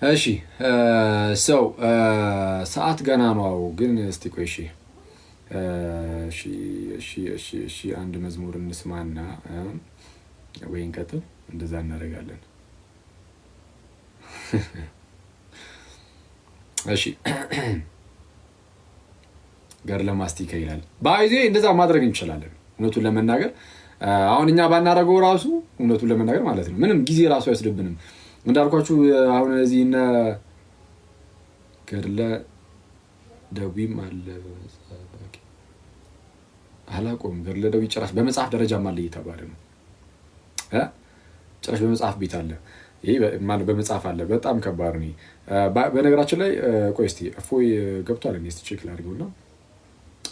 እሺ ሰዓት ገና ነው ግን እስቲ ቆይ እሺ አንድ መዝሙር እንስማና ወይ እንቀጥል። እንደዛ እናደርጋለን። እሺ ገድለ ማስቲካ ይላል። ባይዜ እንደዛ ማድረግ እንችላለን። እውነቱን ለመናገር አሁን እኛ ባናረገው ራሱ እውነቱን ለመናገር ማለት ነው ምንም ጊዜ ራሱ አይወስድብንም። እንዳልኳችሁ አሁን እዚህ እነ ገድለ ደዊም አለ አላቆም ገድለ ደዊ ጭራሽ በመጽሐፍ ደረጃም አለ እየተባለ ነው። ጭራሽ በመጽሐፍ ቤት አለ። ይሄ በመጽሐፍ አለ። በጣም ከባድ ነው። በነገራችን ላይ ቆይ እስቲ እፎይ ገብቷል እንዴ? እስቲ ቼክ ላድርገውና።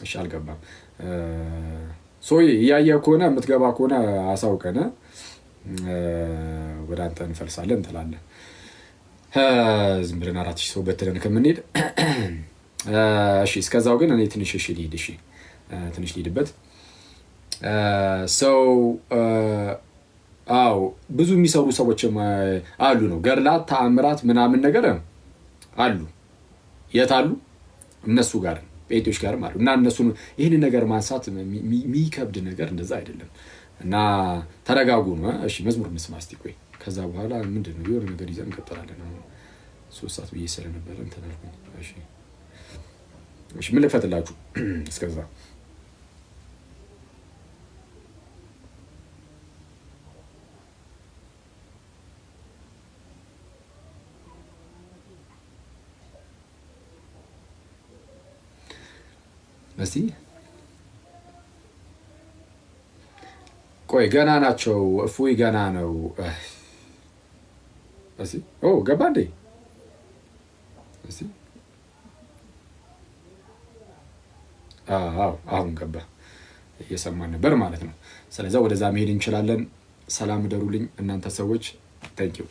እሺ አልገባም። እያየ ከሆነ የምትገባ ከሆነ አሳውቀን ወደ አንተ እንፈልሳለን እንትላለን። ዝም ብለን 4000 ሰው በትለን ከምንሄድ እሺ እስከዛው ግን እኔ ትንሽ ልሂድ። እሺ ትንሽ ልሂድበት። ሰው አዎ ብዙ የሚሰሩ ሰዎችም አሉ ነው ገድላት ተአምራት ምናምን ነገር አሉ። የት አሉ? እነሱ ጋር ጴንጤዎች ጋርም አሉ። እና እነሱን ይህንን ነገር ማንሳት የሚከብድ ነገር እንደዛ አይደለም። እና ተረጋጉ ነው። እሺ መዝሙር እንስማ እስቲ። ቆይ ከዛ በኋላ ምንድን ነው የሆነ ነገር ይዘን እንቀጥላለን። 3 ሰዓት ብዬ ስለነበረ እንትን አልኩኝ። እሺ ምን ልክፈትላችሁ እስከዛ? እስቲ ቆይ ገና ናቸው። እፎይ ገና ነው። እስቲ ገባ እንዴ? እስቲ አሁን ገባ። እየሰማን ነበር ማለት ነው። ስለዚህ ወደዛ መሄድ እንችላለን። ሰላም እደሩልኝ እናንተ ሰዎች። ታንኪዩ